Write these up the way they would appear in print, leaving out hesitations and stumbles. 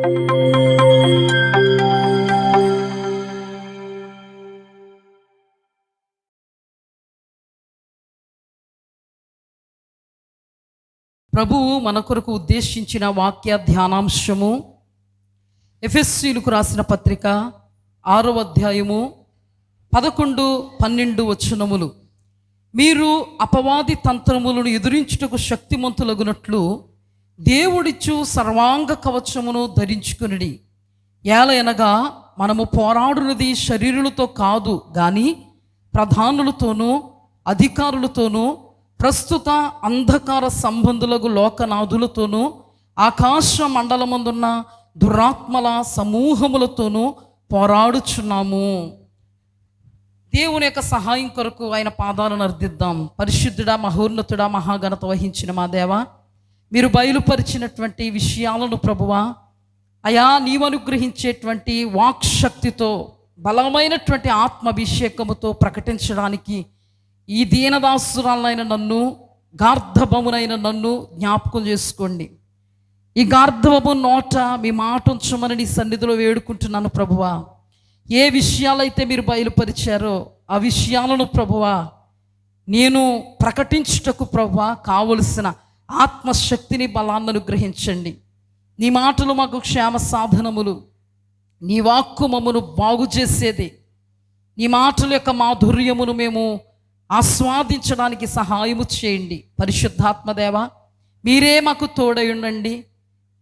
ప్రభువు మన కొరకు ఉద్దేశించిన వాక్య ధ్యానాంశము ఎఫెసీయులకు రాసిన పత్రిక 6వ అధ్యాయము 11-12 వచనములు. మీరు అపవాది తంత్రములను ఎదురించుటకు శక్తిమంతులగునట్లు దేవుడిచ్చు సర్వాంగ కవచమును ధరించుకునిడి. ఏలయనగా మనము పోరాడునది శరీరులతో కాదు గాని ప్రధానులతోనూ అధికారులతోనూ ప్రస్తుత అంధకార సంబంధులకు లోకనాథులతోనూ ఆకాశ మండలమందున్న దురాత్మల సమూహములతోనూ పోరాడుచున్నాము. దేవుని యొక్క సహాయం కొరకు ఆయన పాదాలను అర్థిద్దాం. పరిశుద్ధుడా, మహోన్నతుడా, మహాఘనత వహించిన మా దేవా, మీరు బయలుపరిచినటువంటి విషయాలను ప్రభువా అయా నీవు అనుగ్రహించేటువంటి వాక్శక్తితో బలమైనటువంటి ఆత్మాభిషేకముతో ప్రకటించడానికి ఈ దీనదాసురాలైన నన్ను, గార్ధబమునైన నన్ను జ్ఞాపకం చేసుకోండి. ఈ గార్ధబము నోట మీ మాట ఉంచమని నీ సన్నిధిలో వేడుకుంటున్నాను ప్రభువా. ఏ విషయాలైతే మీరు బయలుపరిచారో ఆ విషయాలను ప్రభువా నేను ప్రకటించుటకు ప్రభువా కావలసిన ఆత్మశక్తిని, బలాన్ని అనుగ్రహించండి. నీ మాటలు మాకు క్షేమ సాధనములు, నీ వాక్కు మమ్మను బాగు చేసేది, నీ మాటల యొక్క మాధుర్యమును మేము ఆస్వాదించడానికి సహాయము చేయండి. పరిశుద్ధాత్మదేవ, మీరే మాకు తోడై ఉండండి.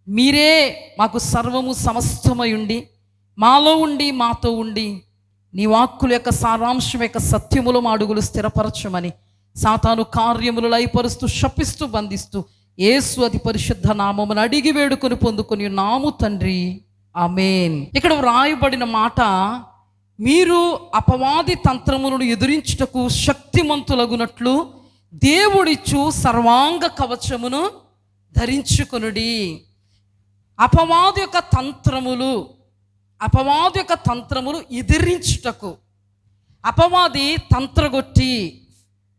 మీరే మాకు సర్వము సమస్తమై ఉండి మాలో ఉండి మాతో ఉండి నీ వాక్కుల యొక్క సారాంశం యొక్క సత్యములు మా అడుగులు స్థిరపరచమని సాతాను కార్యములు లయపరుస్తూ శపిస్తూ బంధిస్తూ యేసు అతి పరిశుద్ధ నామమును అడిగి వేడుకొని పొందుకొని నాము తండ్రి, ఆమేన్. ఇక్కడ వ్రాయబడిన మాట, మీరు అపవాది తంత్రములను ఎదురించుటకు శక్తిమంతులగునట్లు దేవుడిచ్చు సర్వాంగ కవచమును ధరించుకొనుడి. అపవాది యొక్క తంత్రములు ఎదిరించుటకు. అపవాది తంత్రగొట్టి.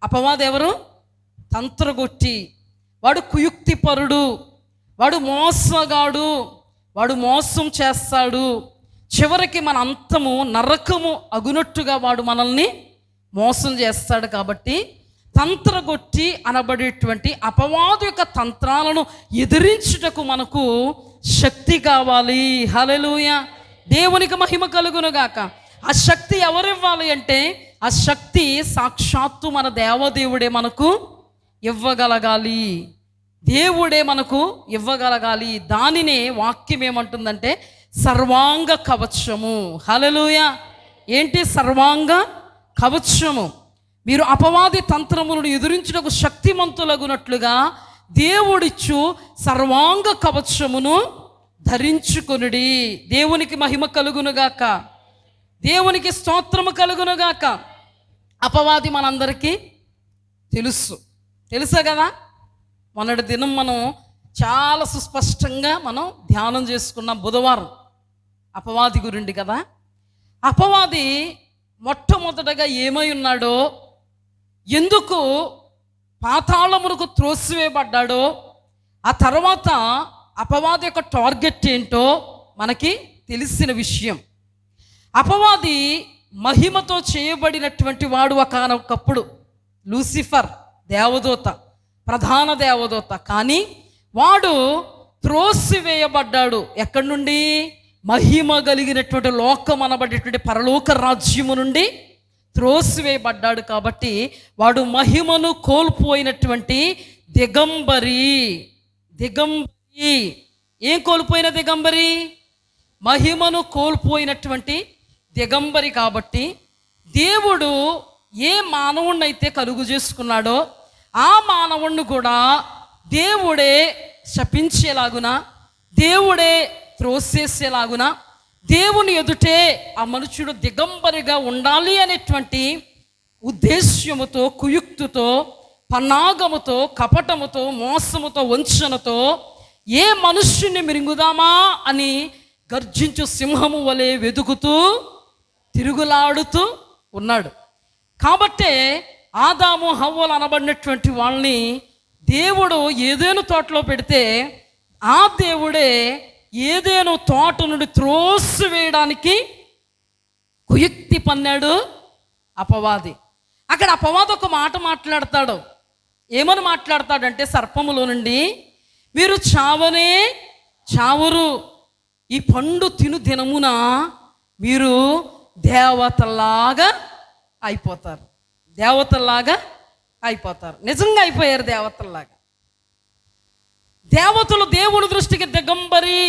అపవాది ఎవరు? తంత్రగొట్టి. వాడు కుయుక్తిపరుడు, వాడు మోసగాడు, వాడు మోసం చేస్తాడు. చివరికి మన అంతము నరకము అగునట్టుగా వాడు మనల్ని మోసం చేస్తాడు. కాబట్టి తంత్రగొట్టి అనబడేటువంటి అపవాది యొక్క తంత్రాలను ఎదిరించుటకు మనకు శక్తి కావాలి. హల్లెలూయా, దేవునికి మహిమ కలుగునుగాక. ఆ శక్తి ఎవరివ్వాలి అంటే ఆ శక్తి సాక్షాత్తు మన దేవదేవుడే మనకు ఇవ్వగలగాలి. దేవుడే మనకు ఇవ్వగలగాలి. దానినే వాక్యం ఏమంటుందంటే సర్వాంగ కవచము. హల్లెలూయా. ఏంటి సర్వాంగ కవచము? మీరు అపవాది తంత్రములను ఎదురించుటకు శక్తిమంతులగునట్లుగా దేవుడిచ్చు సర్వాంగ కవచమును ధరించుకొనుడి. దేవునికి మహిమ కలుగునుగాక, దేవునికి స్తోత్రము కలుగునుగాక. అపవాది మనందరికీ తెలుసా కదా. మొన్నటి దినం మనం చాలా సుస్పష్టంగా మనం ధ్యానం చేసుకున్నాం. బుధవారం అపవాది గురించి కదా. అపవాది మొట్టమొదటగా ఏమై ఉన్నాడో, ఎందుకు పాతాళమునకు త్రోసివేయబడ్డాడో, ఆ తర్వాత అపవాది యొక్క టార్గెట్ ఏంటో మనకి తెలిసిన విషయం. అపవాది మహిమతో చేయబడినటువంటి వాడు ఒకనొకప్పుడు లూసిఫర్ దేవదూత, ప్రధాన దేవదూత. కానీ వాడు త్రోసివేయబడ్డాడు. ఎక్కడి నుండి? మహిమ కలిగినటువంటి లోకం అనబడేటువంటి పరలోక రాజ్యము నుండి త్రోసివేయబడ్డాడు. కాబట్టి వాడు మహిమను కోల్పోయినటువంటి దిగంబరి. ఏం కోల్పోయిన దిగంబరి? మహిమను కోల్పోయినటువంటి దిగంబరి. కాబట్టి దేవుడు ఏ మానవుణ్ణైతే కలుగు చేసుకున్నాడో ఆ మానవుణ్ణి కూడా దేవుడే శపించేలాగున, దేవుడే త్రోసేసేలాగున, దేవుని ఎదుటే ఆ మనుషుడు దిగంబరిగా ఉండాలి అనేటువంటి ఉద్దేశ్యముతో, కుయుక్తితో, పన్నాగముతో, కపటముతో, మోసముతో, వంచనతో ఏ మనుష్యుని మిరింగుదామా అని గర్జించు సింహము వలె వెతుకుతూ తిరుగులాడుతూ ఉన్నాడు. కాబట్టే ఆదాము హవ్వలు అనబడినటువంటి వాళ్ళని దేవుడు ఏదేను తోటలో పెడితే ఆ దేవుడే ఏదేనో తోట నుండి త్రోసివేయడానికి కుయుక్తి పన్నాడు అపవాది. అక్కడ అపవాది ఒక మాట మాట్లాడతాడు. ఏమని మాట్లాడతాడంటే, సర్పములో నుండి మీరు చావనే చావురు, ఈ పండు తిను దినమున మీరు దేవతల్లాగా అయిపోతారు. దేవతల్లాగా అయిపోతారు. నిజంగా అయిపోయారు దేవతల్లాగా. దేవతలు దేవుని దృష్టికి దిగంబరి,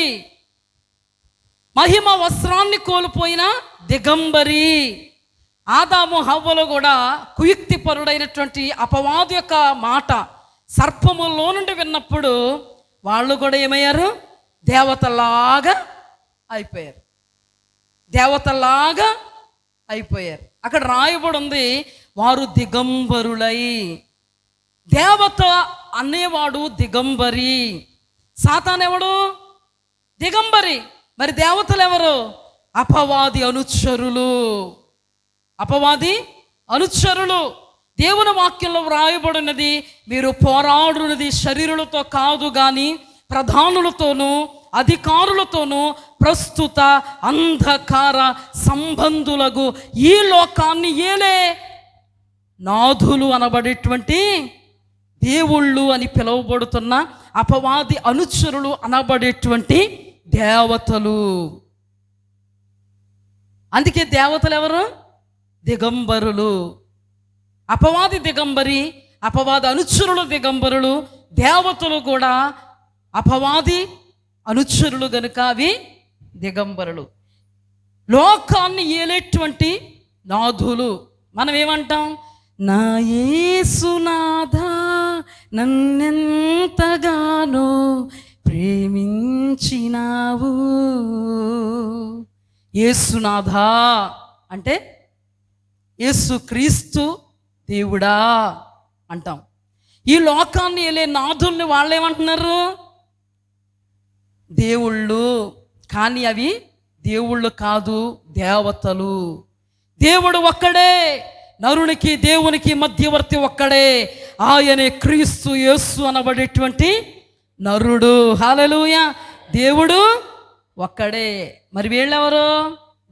మహిమ వస్త్రాన్ని కోల్పోయిన దిగంబరి. ఆదాము హవ్వలు కూడా కుయుక్తి పరుడైనటువంటి అపవాది యొక్క మాట సర్పములో నుండి విన్నప్పుడు వాళ్ళు కూడా ఏమయ్యారు? దేవతలాగా అయిపోయారు. దేవతలాగా అయిపోయారు. అక్కడ రాయబడి ఉంది, వారు దిగంబరులై. దేవత అనేవాడు దిగంబరి, సాతాను ఎవడు? దిగంబరి. మరి దేవతలు ఎవరు? అపవాది అనుచరులు. అపవాది అనుచరులు. దేవుని వాక్యంలో వ్రాయబడినది, మీరు పోరాడునది శరీరులతో కాదు కానీ ప్రధానులతోనూ అధికారులతోనూ ప్రస్తుత అంధకార సంబంధులకు ఈ లోకాన్ని ఏలే నాథులు అనబడేటువంటి దేవుళ్ళు అని పిలువబడుతున్న అపవాది అనుచరులు అనబడేటువంటి దేవతలు. అందుకే దేవతలు ఎవరు? దిగంబరులు. అపవాది దిగంబరి, అపవాది అనుచరులు దిగంబరులు, దేవతలు కూడా అపవాది అనుచరులు గనుక అవి దిగంబరులు. లోకాన్ని ఏలేటువంటి నాథులు. మనం ఏమంటాం? నా యేసునాథా నన్నెంతగానో ప్రేమించినావు. యేసునాథా అంటే యేసు క్రీస్తు దేవుడా అంటాం. ఈ లోకాన్ని ఏలే నాథుల్ని వాళ్ళేమంటున్నారు? దేవుళ్ళు. కానీ అవి దేవుళ్ళు కాదు, దేవతలు. దేవుడు ఒక్కడే, నరునికి దేవునికి మధ్యవర్తి ఒక్కడే, ఆయనే క్రీస్తు యేసు అనబడేటువంటి నరుడు. హల్లెలూయా. దేవుడు ఒక్కడే. మరి వీళ్ళెవరు?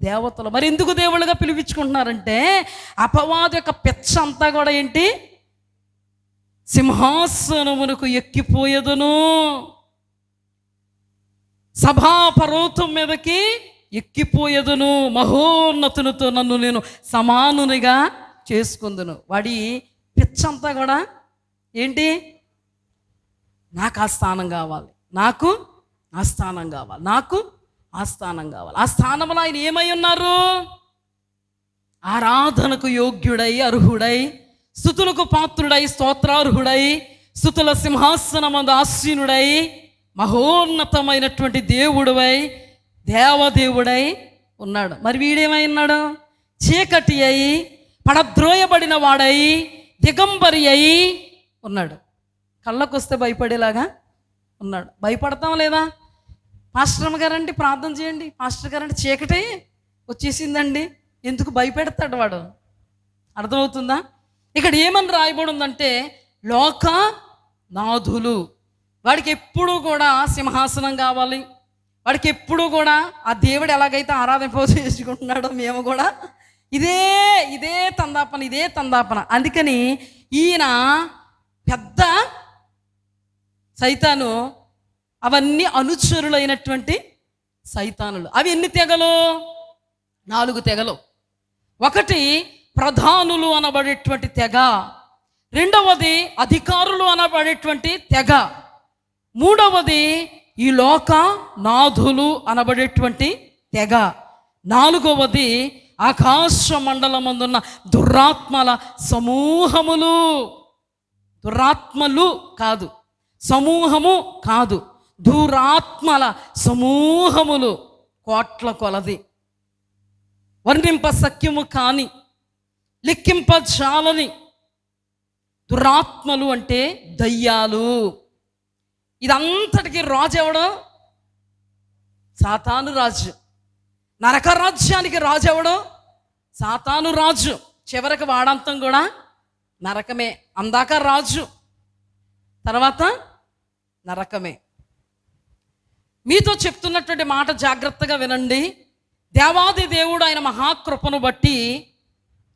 దేవతలు. మరి ఎందుకు దేవుళ్ళుగా పిలిపించుకుంటున్నారంటే, అపవాది యొక్క పెచ్చ అంతా కూడా ఏంటి? సింహాసనమునకు ఎక్కిపోయేదను, సభాపర్వతం మీదకి ఎక్కిపోయేదను, మహోన్నతునితో నన్ను నేను సమానునిగా చేసుకుందును. వాడి పిచ్చంతా కూడా ఏంటి? నాకు ఆ స్థానం కావాలి, నాకు ఆ స్థానం కావాలి, నాకు ఆ స్థానం కావాలి. ఆ స్థానంలో ఆయన ఏమై ఉన్నారు? ఆరాధనకు యోగ్యుడై, అర్హుడై, స్తుతులకు పాత్రుడై, స్తోత్రార్హుడై, స్తుతుల సింహాసనమందు ఆసీనుడై, మహోన్నతమైనటువంటి దేవుడువై, దేవదేవుడై ఉన్నాడు. మరి వీడేమై ఉన్నాడు? చీకటి అయి, పడద్రోయబడిన వాడై, దిగంబరి అయి ఉన్నాడు. కళ్ళకు వస్తే భయపడేలాగా ఉన్నాడు. భయపడతాం లేదా? పాస్టర్ గారండి ప్రార్థన చేయండి, పాస్టర్ గారండి చీకటి వచ్చేసిందండి, ఎందుకు భయపెడతాడు వాడు? అర్థమవుతుందా? ఇక్కడ ఏమని రాయబడి ఉందంటే, లోక నాథులు. వాడికి ఎప్పుడూ కూడా సింహాసనం కావాలి, వాడికి ఎప్పుడూ కూడా ఆ దేవుడు ఎలాగైతే ఆరాధింప చేసుకుంటున్నాడో మేము కూడా ఇదే ఇదే తందాపన, ఇదే తందాపన. అందుకని ఈయన పెద్ద సైతాను, అవన్నీ అనుచరులైనటువంటి సైతానులు. అవి ఎన్ని తెగలు? 4 తెగలు. ఒకటి ప్రధానులు అనబడేటువంటి తెగ, రెండవది అధికారులు అనబడేటువంటి తెగ, మూడవది ఈ లోక నాథులు అనబడేటువంటి తెగ, నాలుగవది ఆకాశ మండలమందున్న దురాత్మల సమూహములు. దురాత్మలు కాదు, సమూహము కాదు, దురాత్మల సమూహములు. కోట్ల కొలది, వర్ణింప సఖ్యము కాని, లెక్కింప చాలని దురాత్మలు అంటే దయ్యాలు. ఇదంతటికి రాజు ఎవడు? సాతాను రాజు. నరక రాజ్యానికి రాజు ఎవడు? సాతాను రాజు. చివరికి వాడంతం కూడా నరకమే. అందాక రాజు, తర్వాత నరకమే. మీతో చెప్తున్నటువంటి మాట జాగ్రత్తగా వినండి. దేవాది దేవుడు ఆయన మహాకృపను బట్టి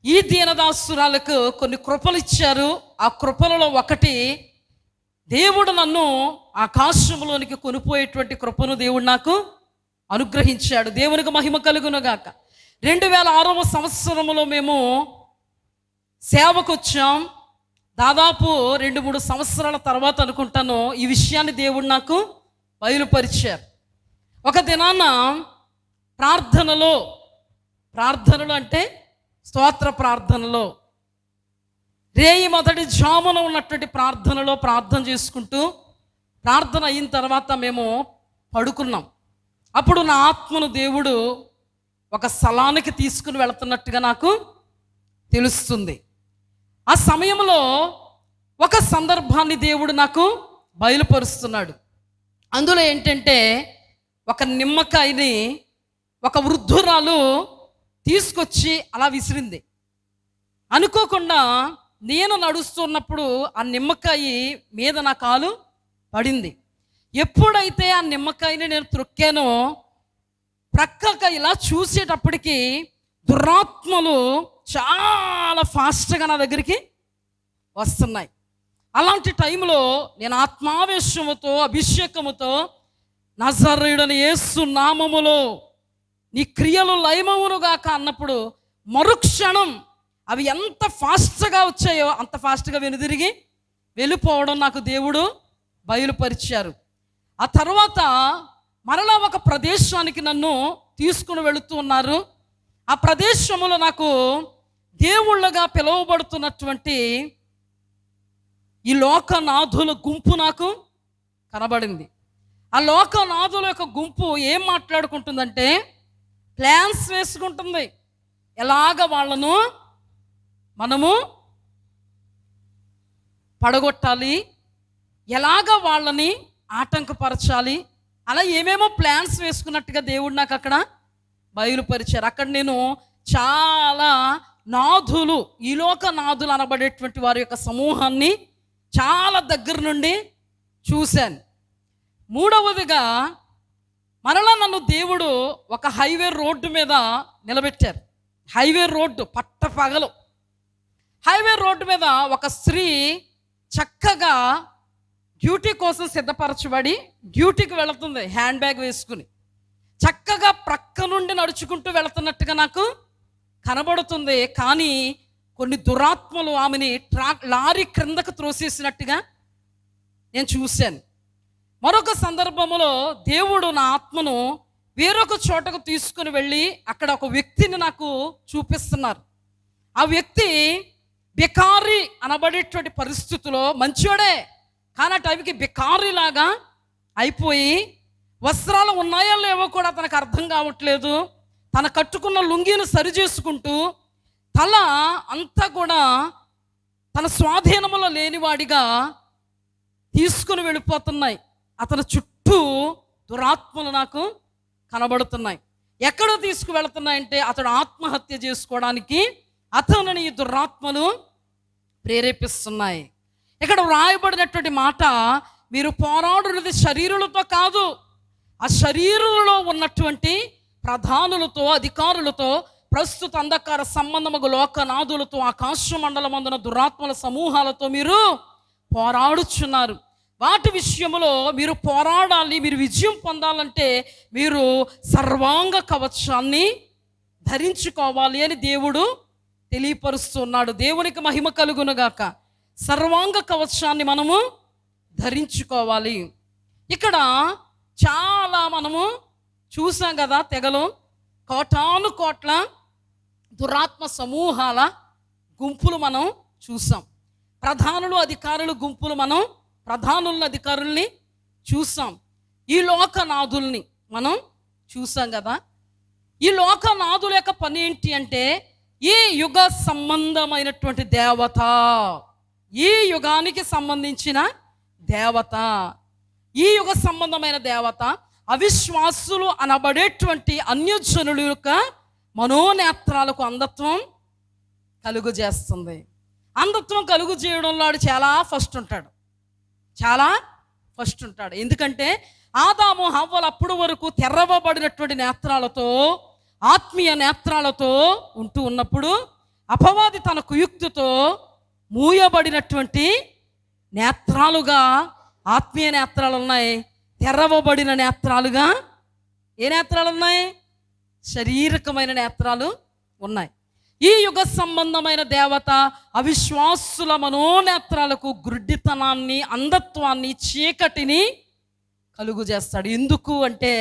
ఈ దీనదాసురాలకు కొన్ని కృపలు ఇచ్చారు. ఆ కృపలలో ఒకటి, దేవుడు నన్ను ఆకాశంలోనికి కొనిపోయేటువంటి కృపను దేవుడు నాకు అనుగ్రహించాడు. దేవునికి మహిమ కలుగునుగాక. 2006వ సంవత్సరంలో మేము సేవకు వచ్చాం. దాదాపు 2-3 సంవత్సరాల తర్వాత అనుకుంటాను ఈ విషయాన్ని దేవుడు నాకు బయలుపరిచారు. ఒక దినాన ప్రార్థనలు అంటే స్తోత్ర ప్రార్థనలో, రేయి మొదటి జామున ఉన్నటువంటి ప్రార్థనలో ప్రార్థన చేసుకుంటూ, ప్రార్థన అయిన తర్వాత మేము పడుకున్నాం. అప్పుడు నా ఆత్మను దేవుడు ఒక స్థలానికి తీసుకుని వెళుతున్నట్టుగా నాకు తెలుస్తుంది. ఆ సమయంలో ఒక సందర్భాన్ని దేవుడు నాకు బయలుపరుస్తున్నాడు. అందులో ఏంటంటే, ఒక నిమ్మకాయని ఒక వృద్ధురాలు తీసుకొచ్చి అలా విసిరింది. అనుకోకుండా నేను నడుస్తున్నప్పుడు ఆ నిమ్మకాయ మీద నా కాలు పడింది. ఎప్పుడైతే ఆ నిమ్మకాయని నేను త్రొక్కానో, ప్రక్కగా ఇలా చూసేటప్పటికి దురాత్మలు చాలా ఫాస్ట్గా నా దగ్గరికి వస్తున్నాయి. అలాంటి టైంలో నేను ఆత్మావేశముతో, అభిషేకముతో, నజరేయుడైన యేసు నామములో నీ క్రియలు లయమవునుగాక అన్నప్పుడు మరుక్షణం అవి ఎంత ఫాస్ట్గా వచ్చాయో అంత ఫాస్ట్గా వెనుదిరిగి వెళ్ళిపోవడం నాకు దేవుడు బయలుపరిచారు. ఆ తర్వాత మరలా ఒక ప్రదేశానికి నన్ను తీసుకుని వెళుతూ ఉన్నారు. ఆ ప్రదేశంలో నాకు దేవుళ్ళగా పిలువబడుతున్నటువంటి ఈ లోకనాథుల గుంపు నాకు కనబడింది. ఆ లోకనాథుల యొక్క గుంపు ఏం మాట్లాడుకుంటుందంటే, ప్లాన్స్ వేసుకుంటుంది. ఎలాగ వాళ్ళను మనము పడగొట్టాలి, ఎలాగ వాళ్ళని ఆటంకపరచాలి, అలా ఏమేమో ప్లాన్స్ వేసుకున్నట్టుగా దేవుడు నాకు అక్కడ బయలుపరిచారు. అక్కడ నేను చాలా నాథులు, ఈ లోక నాథులు అనబడేటువంటి వారి యొక్క సమూహాన్ని చాలా దగ్గర నుండి చూశాను. మూడవదిగా మరలా నన్ను దేవుడు ఒక హైవే రోడ్డు మీద నిలబెట్టారు. హైవే రోడ్డు పట్టపగలు హైవే రోడ్డు మీద ఒక స్త్రీ చక్కగా డ్యూటీ కోసం సిద్ధపరచబడి డ్యూటీకి వెళుతుంది. హ్యాండ్ బ్యాగ్ వేసుకుని చక్కగా ప్రక్క నుండి నడుచుకుంటూ వెళుతున్నట్టుగా నాకు కనబడుతుంది. కానీ కొన్ని దురాత్మలు ఆమెని లారీ క్రిందకు త్రోసేసినట్టుగా నేను చూశాను. మరొక సందర్భంలో దేవుడు నా ఆత్మను వేరొక చోటకు తీసుకుని వెళ్ళి అక్కడ ఒక వ్యక్తిని నాకు చూపిస్తున్నారు. ఆ వ్యక్తి బికారి అనబడేటువంటి పరిస్థితుల్లో మంచోడే, కానీ ఆ టైంకి బికారిలాగా అయిపోయి వస్త్రాలు ఉన్నాయో లేవో కూడా తనకు అర్థం కావట్లేదు. తన కట్టుకున్న లుంగీని సరి చేసుకుంటూ తల అంతా కూడా తన స్వాధీనంలో లేనివాడిగా తీసుకుని వెళ్ళిపోతున్నాయి. అతని చుట్టూ దురాత్మలు నాకు కనబడుతున్నాయి. ఎక్కడో తీసుకువెళుతున్నాయంటే అతడు ఆత్మహత్య చేసుకోవడానికి అతనిని ఈ దురాత్మలు ప్రేరేపిస్తున్నాయి. ఇక్కడ వ్రాయబడినటువంటి మాట, మీరు పోరాడున్నది శరీరులతో కాదు, ఆ శరీరంలో ఉన్నటువంటి ప్రధానులతో, అధికారులతో, ప్రస్తుత అంధకార సంబంధముగు లోకనాథులతో, ఆకాశ మండలమందున దురాత్మల సమూహాలతో మీరు పోరాడుచున్నారు. వాటి విషయంలో మీరు పోరాడాలి. మీరు విజయం పొందాలంటే మీరు సర్వాంగ కవచాన్ని ధరించుకోవాలి అని దేవుడు తెలియపరుస్తున్నాడు. దేవునికి మహిమ కలుగునుగాక. సర్వాంగ కవచాన్ని మనము ధరించుకోవాలి. ఇక్కడ చాలా మనము చూసాం కదా, తెగలు కోటాను కోట్ల దురాత్మ సమూహాల గుంపులు మనం చూసాం. ప్రధానులు, అధికారులు గుంపులు మనం ప్రధానుల అధికారుల్ని చూసాం. ఈ లోకనాథుల్ని మనం చూసాం కదా. ఈ లోకనాథుల యొక్క పని ఏంటి అంటే, ఈ యుగ సంబంధమైనటువంటి దేవత, ఈ యుగానికి సంబంధించిన దేవత, ఈ యుగ సంబంధమైన దేవత అవిశ్వాసులు అనబడేటువంటి అన్యజనుల యొక్క మనోనేత్రాలకు అంధత్వం కలుగు చేస్తుంది. అంధత్వం కలుగు చేయడంలో చాలా ఫస్ట్ ఉంటాడు. ఎందుకంటే ఆదాము హవ్వలు అప్పుడు వరకు తెరవబడినటువంటి నేత్రాలతో, ఆత్మీయ నేత్రాలతో ఉంటూ ఉన్నప్పుడు అపవాది తన కుయుక్తితో మూయబడినటువంటి నేత్రాలుగా ఆత్మీయ నేత్రాలు ఉన్నాయి, తెరవబడిన నేత్రాలుగా ఏ నేత్రాలు ఉన్నాయి? శారీరకమైన నేత్రాలు ఉన్నాయి. ఈ యుగ సంబంధమైన దేవత అవిశ్వాసుల మనోనేత్రాలకు గుడ్డితనాన్ని, అంధత్వాన్ని, చీకటిని కలుగు చేస్తాడు. ఎందుకు అంటే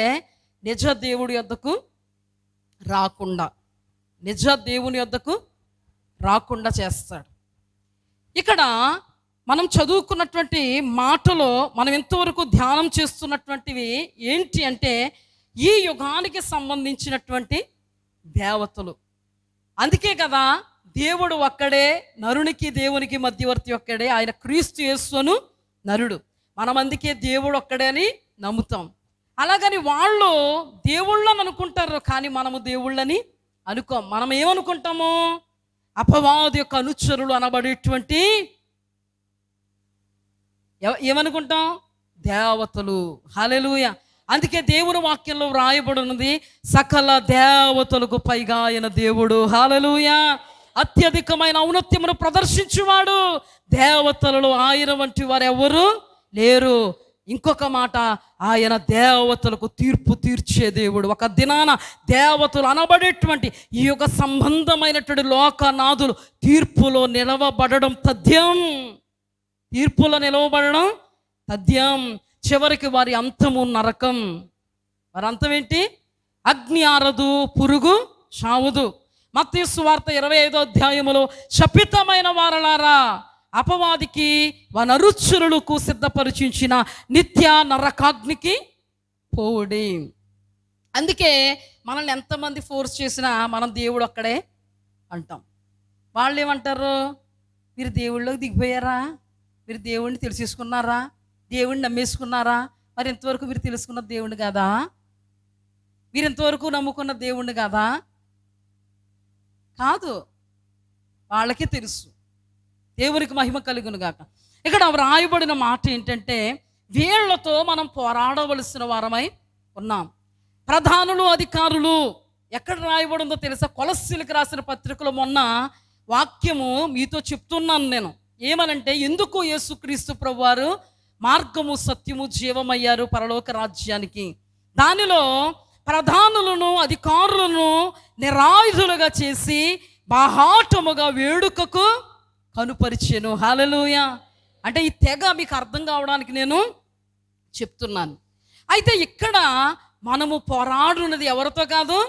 నిజ దేవుడి యొద్దకు రాకుండా, నిజ దేవుని యొద్దకు రాకుండా చేస్తాడు. ఇక్కడ మనం చదువుకున్నటువంటి మాటలో మనం ఎంతవరకు ధ్యానం చేస్తున్నటువంటివి ఏంటి అంటే ఈ యుగానికి సంబంధించినటువంటి దేవతలు. అందుకే కదా దేవుడు ఒక్కడే, నరునికి దేవునికి మధ్యవర్తి ఒక్కడే, ఆయన క్రీస్తు యేసును నరుడు. మనం అందుకే దేవుడు ఒక్కడే అని నమ్ముతాం. అలాగని వాళ్ళు దేవుళ్ళని అనుకుంటారు, కానీ మనము దేవుళ్ళని అనుకోం. మనం ఏమనుకుంటాము? అపవాది యొక్క అనుచరులు అనబడేటువంటి ఏమనుకుంటాం? దేవతలు. హల్లెలూయా. అందుకే దేవుని వాక్యంలో వ్రాయబడి ఉన్నది, సకల దేవతలకు పైగా ఆయన దేవుడు. హల్లెలూయా. అత్యధికమైన ఔన్నత్యమును ప్రదర్శించువాడు. దేవతలలో ఆయన వంటి వారు ఎవరు లేరు. ఇంకొక మాట, ఆయన దేవతలకు తీర్పు తీర్చే దేవుడు. ఒక దినాన దేవతలు అనబడేటువంటి ఈ యుగ సంబంధమైనటువంటి లోకనాథులు తీర్పులో నిలవబడడం తథ్యం. తీర్పులో నిలవబడడం తథ్యం. చివరికి వారి అంతము నరకం. వారి అంతం ఏంటి? అగ్ని ఆరదు, పురుగు చావదు. మత్తయి సువార్త 25వ అధ్యాయములో శపితమైన వారలారా, అపవాదికి వనరుచురులకు సిద్ధపరిచించిన నిత్య నరకాగ్నికి పోవుడి. అందుకే మనల్ని ఎంతమంది ఫోర్స్ చేసినా మనం దేవుడు అక్కడే అంటాం. వాళ్ళు ఏమంటారు? మీరు దేవుళ్ళలోకి దిగిపోయారా? మీరు దేవుడిని తెలిసేసుకున్నారా? దేవుడిని నమ్మేసుకున్నారా? మరి ఇంతవరకు మీరు తెలుసుకున్న దేవుడిని కాదా? మీరు ఇంతవరకు నమ్ముకున్న దేవుడిని కాదా? కాదు, వాళ్ళకే తెలుసు. దేవునికి మహిమ కలుగును గాక. ఇక్కడ వ్రాయబడిన మాట ఏంటంటే, వీళ్లతో మనం పోరాడవలసిన వారమై ఉన్నాం. ప్రధానులు, అధికారులు ఎక్కడ రాయబడిందో తెలుసా? కొలస్సీలకు రాసిన పత్రికలో మొన్న వాక్యము మీతో చెప్తున్నాను నేను. ఏమనంటే, ఎందుకు యేసుక్రీస్తు ప్రభువారు మార్గము, సత్యము, జీవమయ్యారు పరలోక రాజ్యానికి. దానిలో ప్రధానులను, అధికారులను నిరాయుధులుగా చేసి బాహాటముగా వేడుకకు కనుపరిచెను. హల్లెలూయా. అంటే ఈ తెగ మీకు అర్థం కావడానికి నేను చెప్తున్నాను. అయితే ఇక్కడ మనము పోరాడున్నది ఎవరితో కాదు?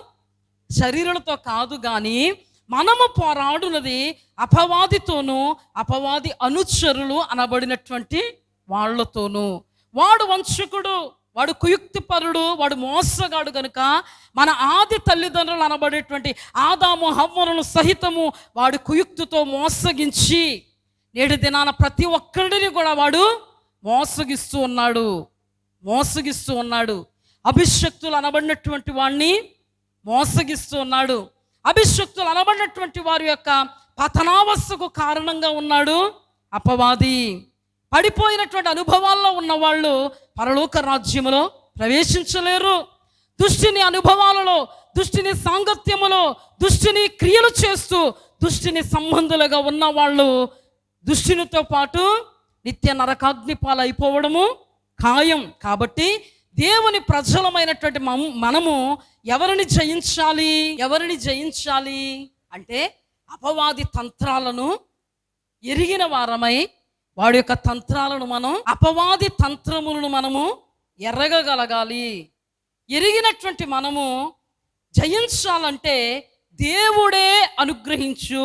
శరీరాలతో కాదు, కానీ మనము పోరాడున్నది అపవాదితోనూ, అపవాది అనుచరులు అనబడినటువంటి వాళ్ళతోనూ. వాడు వంచకుడు, వాడు కుయుక్తిపరుడు, వాడు మోసగాడు కనుక మన ఆది తల్లిదండ్రులు అనబడేటువంటి ఆదాము హవ్వలను సహితము వాడు కుయుక్తితో మోసగించి నేటి దినాన ప్రతి ఒక్కరిని కూడా వాడు మోసగిస్తూ ఉన్నాడు. అభిషక్తులు అనబడినటువంటి వాడిని మోసగిస్తూ ఉన్నాడు. అభిషక్తులు అనబడినటువంటి వారి యొక్క పతనావస్థకు కారణంగా ఉన్నాడు అపవాది. పడిపోయినటువంటి అనుభవాల్లో ఉన్నవాళ్ళు పరలోక రాజ్యములో ప్రవేశించలేరు. దుష్టిని అనుభవాలలో, దుష్టిని సాంగత్యములో, దుష్టిని క్రియలు చేస్తూ దుష్టిని సంబంధులుగా ఉన్న వాళ్ళు దుష్టినితో పాటు నిత్య నరకాగ్ని పాలైపోవడము ఖాయం. కాబట్టి దేవుని ప్రజలమైనటువంటి మనము ఎవరిని జయించాలి అంటే అపవాది తంత్రాలను ఎరిగిన వారమై, వాడి యొక్క తంత్రాలను మనం, అపవాది తంత్రములను మనము ఎరగగలగాలి. ఎరిగినటువంటి మనము జయించాలంటే దేవుడే అనుగ్రహించు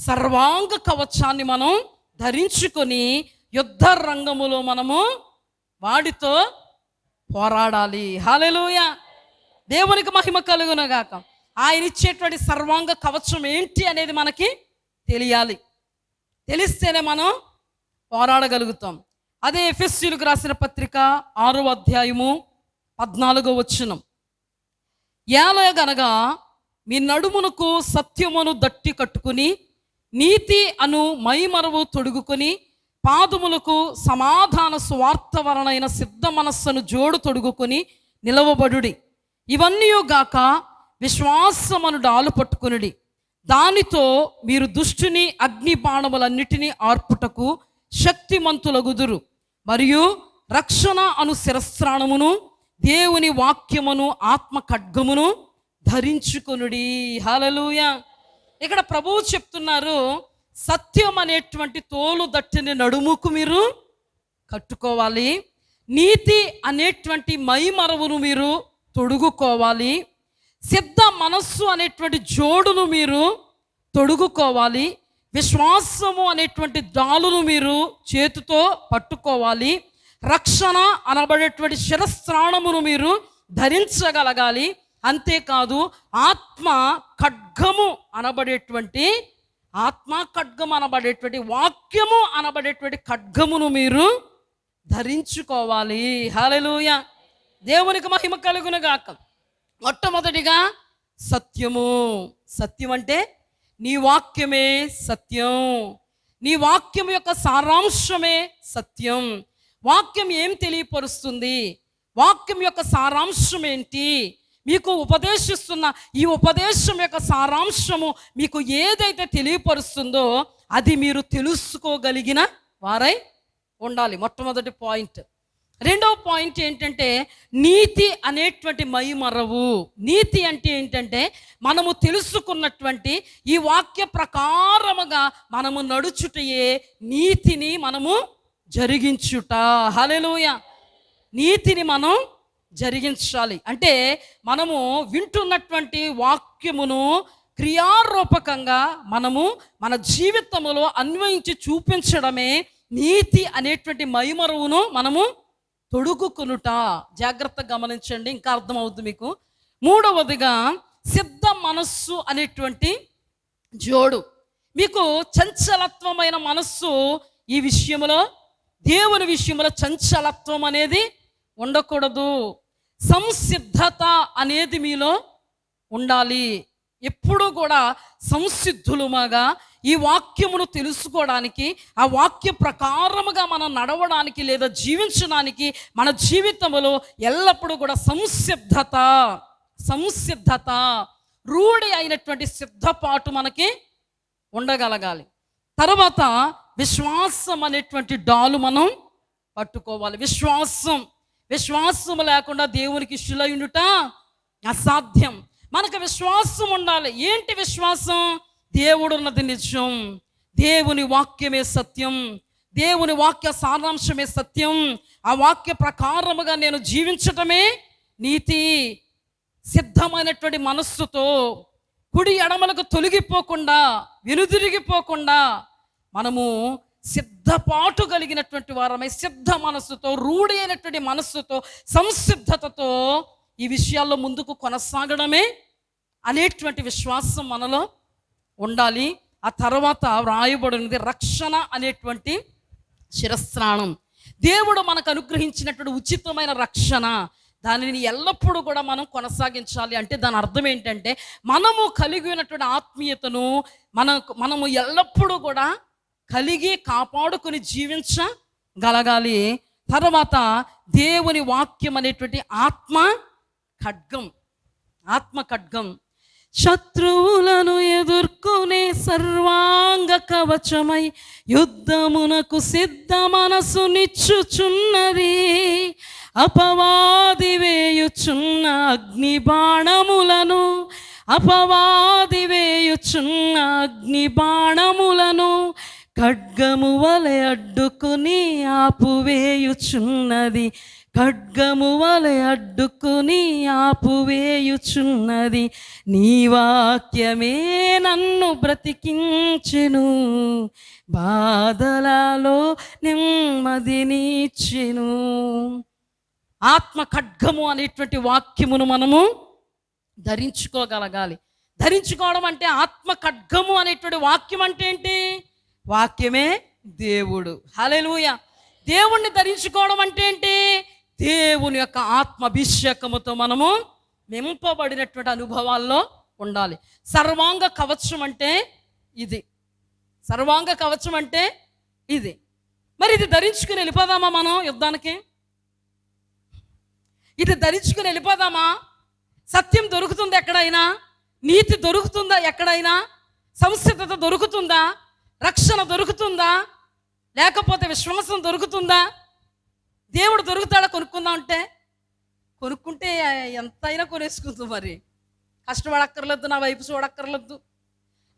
సర్వాంగ కవచాన్ని మనం ధరించుకొని యుద్ధ రంగములో మనము వాడితో పోరాడాలి. హల్లెలూయా. దేవునికి మహిమ కలుగునగాక. ఆయన ఇచ్చేటువంటి సర్వాంగ కవచం ఏంటి అనేది మనకి తెలియాలి. తెలిస్తేనే మనం పోరాడగలుగుతాం. అదే ఎఫెసీయులకు రాసిన పత్రిక 6వ అధ్యాయము 14వ వచనం. ఏలయనగా మీ నడుమునకు సత్యమును దట్టి కట్టుకుని నీతి అను మైమరవు తొడుగుకొని పాదములకు సమాధాన సువార్త వలనైన సిద్ధ మనస్సును జోడు తొడుగుకొని నిలవబడుడి. ఇవన్నీ గాక విశ్వాసమును డాలు పట్టుకునుడి. దానితో మీరు దుష్టుని అగ్ని బాణములన్నిటినీ ఆర్పుటకు శక్తిమంతులగుదురు. మరియు రక్షణ అను శిరస్త్రాణమును దేవుని వాక్యమును ఆత్మ ఖడ్గమును ధరించుకొనుడి. హల్లెలూయా. ఇక్కడ ప్రభువు చెప్తున్నారు, సత్యం అనేటువంటి తోలు దట్టిని నడుముకు మీరు కట్టుకోవాలి. నీతి అనేటువంటి మైమరవును మీరు తొడుగుకోవాలి. సిద్ధ మనస్సు అనేటువంటి జోడును మీరు తొడుగుకోవాలి. విశ్వాసము అనేటువంటి డాలును మీరు చేతితో పట్టుకోవాలి. రక్షణ అనబడేటువంటి శిరస్త్రాణమును మీరు ధరించగలగాలి. అంతేకాదు ఆత్మ ఖడ్గము అనబడేటువంటి వాక్యము అనబడేటువంటి ఖడ్గమును మీరు ధరించుకోవాలి. హల్లెలూయా. దేవునికి మహిమ కలుగును గాక. మొట్టమొదటిగా సత్యము. సత్యం అంటే నీ వాక్యమే సత్యం. నీ వాక్యం యొక్క సారాంశమే సత్యం. వాక్యం ఏం తెలియపరుస్తుంది? వాక్యం యొక్క సారాంశం ఏంటి? మీకు ఉపదేశిస్తున్న ఈ ఉపదేశం యొక్క సారాంశము మీకు ఏదైతే తెలియపరుస్తుందో అది మీరు తెలుసుకోగలిగిన వారై ఉండాలి. మొట్టమొదటి పాయింట్. రెండవ పాయింట్ ఏంటంటే నీతి అనేటువంటి మైమరవు. నీతి అంటే ఏంటంటే మనము తెలుసుకున్నటువంటి ఈ వాక్య ప్రకారముగా మనము నడుచుటయే నీతిని మనము జరిగించుట. హల్లెలూయా. నీతిని మనం జరిగించాలి అంటే మనము వింటున్నటువంటి వాక్యమును క్రియారూపకంగా మనము మన జీవితంలో అన్వయించి చూపించడమే నీతి అనేటువంటి మైమరువును మనము తొడుగుకునుట. జాగ్రత్తగా గమనించండి, ఇంకా అర్థమవుతుంది మీకు. మూడవదిగా సిద్ధ మనస్సు అనేటువంటి జోడు. మీకు చంచలత్వమైన మనస్సు ఈ విషయంలో, దేవుని విషయంలో చంచలత్వం అనేది ఉండకూడదు. సంసిద్ధత అనేది మీలో ఉండాలి. ఎప్పుడూ కూడా సంసిద్ధులుగా ఈ వాక్యమును తెలుసుకోవడానికి, ఆ వాక్య ప్రకారముగా మనం నడవడానికి లేదా జీవించడానికి మన జీవితంలో ఎల్లప్పుడూ కూడా సంసిద్ధత రూఢి అయినటువంటి సిద్ధపాటు మనకి ఉండగలగాలి. తర్వాత విశ్వాసం అనేటువంటి డాలు మనం పట్టుకోవాలి. విశ్వాసం లేకుండా దేవునికి ఇష్టలైనట అసాధ్యం. మనకు విశ్వాసం ఉండాలి. ఏంటి విశ్వాసం? దేవుడు ఉన్నది నిజం, దేవుని వాక్యమే సత్యం, దేవుని వాక్య సారాంశమే సత్యం, ఆ వాక్య ప్రకారముగా నేను జీవించటమే నీతి. సిద్ధమైనటువంటి మనస్సుతో కుడి ఎడమలకు తొలగిపోకుండా, వెనుదిరిగిపోకుండా మనము సిద్ధపాటు కలిగినటువంటి వారమై సిద్ధ మనస్సుతో, రూఢి అయినటువంటి మనస్సుతో, సంసిద్ధతతో ఈ విషయాల్లో ముందుకు కొనసాగడమే అనేటువంటి విశ్వాసం మనలో ఉండాలి. ఆ తర్వాత వ్రాయబడినది రక్షణ అనేటువంటి శిరస్త్రాణం. దేవుడు మనకు అనుగ్రహించినటువంటి ఉచితమైన రక్షణ, దానిని ఎల్లప్పుడూ కూడా మనం కొనసాగించాలి. అంటే దాని అర్థం ఏంటంటే మనము కలిగి ఉన్నటువంటి ఆత్మీయతను మనము ఎల్లప్పుడూ కూడా కలిగి కాపాడుకొని జీవించగలగాలి. తర్వాత దేవుని వాక్యం అనేటువంటి ఆత్మ ఖడ్గం. శత్రువులను ఎదుర్కొనే సర్వాంగ కవచమై యుద్ధమునకు సిద్ధ మనసు నిచ్చుచున్నది. అపవాది వేయుచున్న అగ్ని బాణములను ఖడ్గము వలె అడ్డుకుని ఆపువేయుచున్నది. నీ వాక్యమే నన్ను బ్రతికించెను, బాధలలో నెమ్మదినిచ్చెను. ఆత్మ ఖడ్గము అనేటువంటి వాక్యమును మనము ధరించుకోగలగాలి. ధరించుకోవడం అంటే ఆత్మ ఖడ్గము అనేటువంటి వాక్యం అంటే ఏంటి? వాక్యమే దేవుడు. హల్లెలూయా. దేవుణ్ణి ధరించుకోవడం అంటే ఏంటి? దేవుని యొక్క ఆత్మాభిషేకముతో మనము నింపబడినటువంటి అనుభవాల్లో ఉండాలి. సర్వాంగ కవచం అంటే ఇది. మరి ఇది ధరించుకుని వెళ్ళిపోదామా మనం యుద్ధానికి? ఇది ధరించుకుని వెళ్ళిపోదామా? సత్యం దొరుకుతుందా ఎక్కడైనా? నీతి దొరుకుతుందా ఎక్కడైనా? సంసిద్ధత దొరుకుతుందా? రక్షణ దొరుకుతుందా? లేకపోతే విశ్వాసం దొరుకుతుందా? దేవుడు దొరుకుతాడా కొనుక్కుందాం అంటే? కొనుక్కుంటే ఎంతైనా కొనేసుకుందాం. మరి కష్టపడక్కర్లేదు, నా వైపు చూడక్కర్లేదు.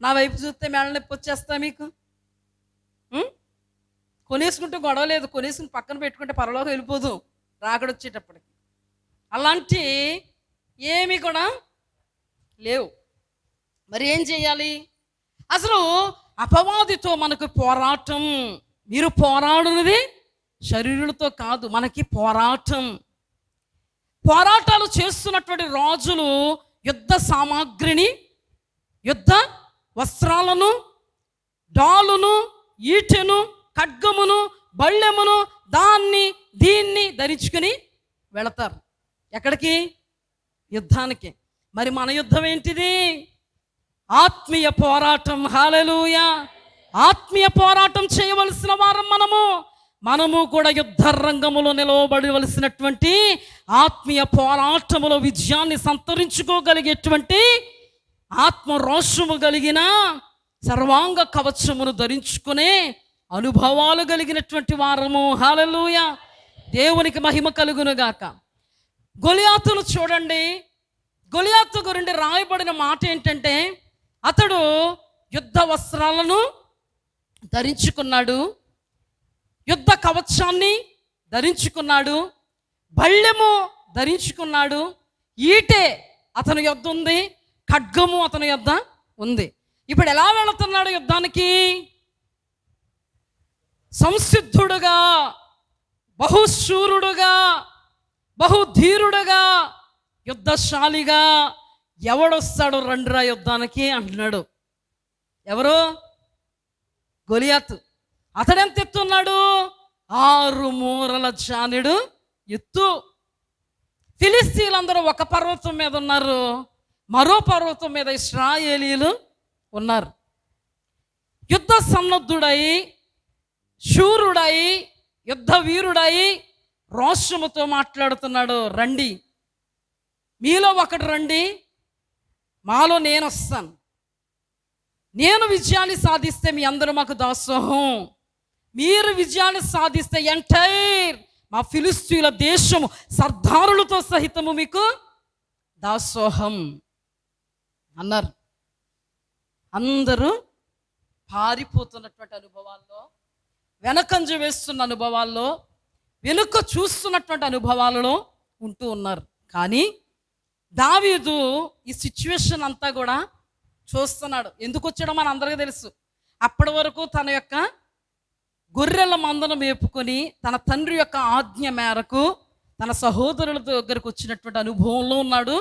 నా వైపు చూస్తే మేళ నొప్పి వచ్చేస్తా మీకు. కొనేసుకుంటే గొడవ లేదు, కొనేసుకుని పక్కన పెట్టుకుంటే పరలోకి వెళ్ళిపోదు రాకడొచ్చేటప్పటికి. అలాంటి ఏమి కూడా లేవు. మరి ఏం చేయాలి? అసలు అపవాదితో మనకు పోరాటం. మీరు పోరాడున్నది శరీరులతో కాదు, మనకి పోరాటం. పోరాటాలు చేస్తున్నటువంటి రాజులు యుద్ధ సామాగ్రిని, యుద్ధ వస్త్రాలను, డాలును, ఈటెను, ఖడ్గమును, బళ్ళెమును, దీన్ని ధరించుకుని వెళతారు. ఎక్కడికి? యుద్ధానికి. మరి మన యుద్ధం ఏంటిది? ఆత్మీయ పోరాటం. హల్లెలూయా! ఆత్మీయ పోరాటం చేయవలసిన వారం మనము కూడా యుద్ధ రంగములో నిలవబడవలసినటువంటి ఆత్మీయ పోరాటములో విజయాన్ని సంతరించుకోగలిగేటువంటి ఆత్మరోషము కలిగిన సర్వాంగ కవచమును ధరించుకునే అనుభవాలు కలిగినటువంటి వారము. హల్లెలూయా! దేవునికి మహిమ కలుగునుగాక. గొలియాతును చూడండి. గొలియాతు గురించి రాయబడిన మాట ఏంటంటే, అతడు యుద్ధ వస్త్రాలను ధరించుకున్నాడు, యుద్ధ కవచాన్ని ధరించుకున్నాడు, బళ్ళెము ధరించుకున్నాడు, ఈటె అతని యొద్ద ఉంది, ఖడ్గము అతని యొద్ద ఉంది. ఇప్పుడు ఎలా వెళుతున్నాడు యుద్ధానికి? సంసిద్ధుడుగా, బహుశూరుడుగా, బహుధీరుడుగా, యుద్ధశాలిగా. ఎవడొస్తాడు రండిరా యుద్ధానికి అంటున్నాడు. ఎవరు? గొలియాతు. అతడెంత ఎత్తున్నాడు? 6 మూరల జానెడు ఎత్తు. ఫిలిస్తీన్లందరూ ఒక పర్వతం మీద ఉన్నారు, మరో పర్వతం మీద ఇశ్రాయేలీలు ఉన్నారు. యుద్ధ సన్నద్ధుడై, శూరుడై, యుద్ధ వీరుడై రోషముతో మాట్లాడుతున్నాడు. రండి, మీలో ఒకడు రండి, మాలో నేను వస్తాను. నేను విజయాన్ని సాధిస్తే మీ అందరూ మాకు దాసోహం. మీరు విజయాన్ని సాధిస్తే ఎంటైర్ మా ఫిలిస్తీన్ల దేశము సర్దారులతో సహితము మీకు దాసోహం అన్నారు. అందరూ పారిపోతున్నటువంటి అనుభవాల్లో, వెనకంజ వేస్తున్న అనుభవాల్లో, వెనుక చూస్తున్నటువంటి అనుభవాలలో ఉంటూ ఉన్నారు. కానీ దావీదు ఈ సిచ్యువేషన్ అంతా కూడా చూస్తున్నాడు. ఎందుకు వచ్చాడో మన అందరికీ తెలుసు. అప్పటి వరకు తన యొక్క గొర్రెల మందను మేపుకొని తన తండ్రి యొక్క ఆజ్ఞ మేరకు తన సహోదరుల దగ్గరకు వచ్చినటువంటి అనుభవంలో ఉన్నాడు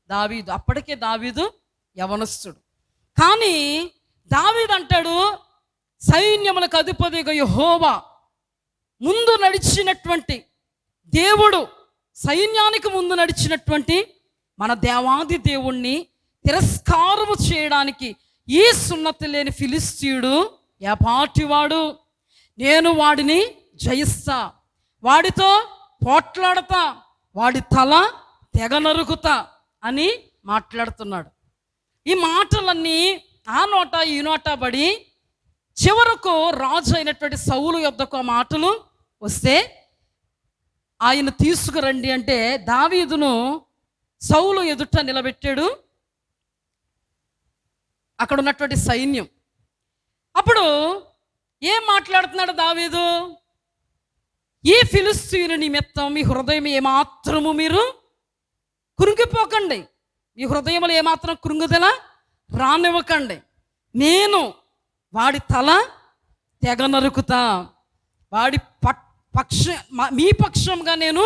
దావీదు. అప్పటికే దావీదు యవనస్తుడు. కానీ దావీదు అంటాడు, సైన్యములకు అధిపతిగా యెహోవా ముందు నడిచినటువంటి దేవుడు, సైన్యానికి ముందు నడిచినటువంటి మన దేవాది దేవుణ్ణి తిరస్కారము చేయడానికి ఈ సున్నతి లేని ఫిలిస్తీయుడు ఏపాటివాడు, నేను వాడిని జయిస్తా, వాడితో పోట్లాడతా, వాడి తల తెగ నరుకుతా అని మాట్లాడుతున్నాడు. ఈ మాటలన్నీ ఆ నోట ఈ నోట పడి చివరకు రాజు అయినటువంటి సౌలు యొద్దకు ఆ మాటలు వస్తే ఆయన తీసుకురండి అంటే దావీదును సౌలు ఎదుట నిలబెట్టాడు అక్కడ ఉన్నటువంటి సైన్యం. అప్పుడు ఏం మాట్లాడుతున్నాడు దావీదు? ఈ ఫిలిస్తీయుని నిమిత్తం మీ హృదయం ఏమాత్రము మీరు కృంగిపోకండి, మీ హృదయములు ఏమాత్రం కృంగుదల రానివ్వకండి. నేను వాడి తల తెగ నరుకుతా, వాడి మీ పక్షంగా నేను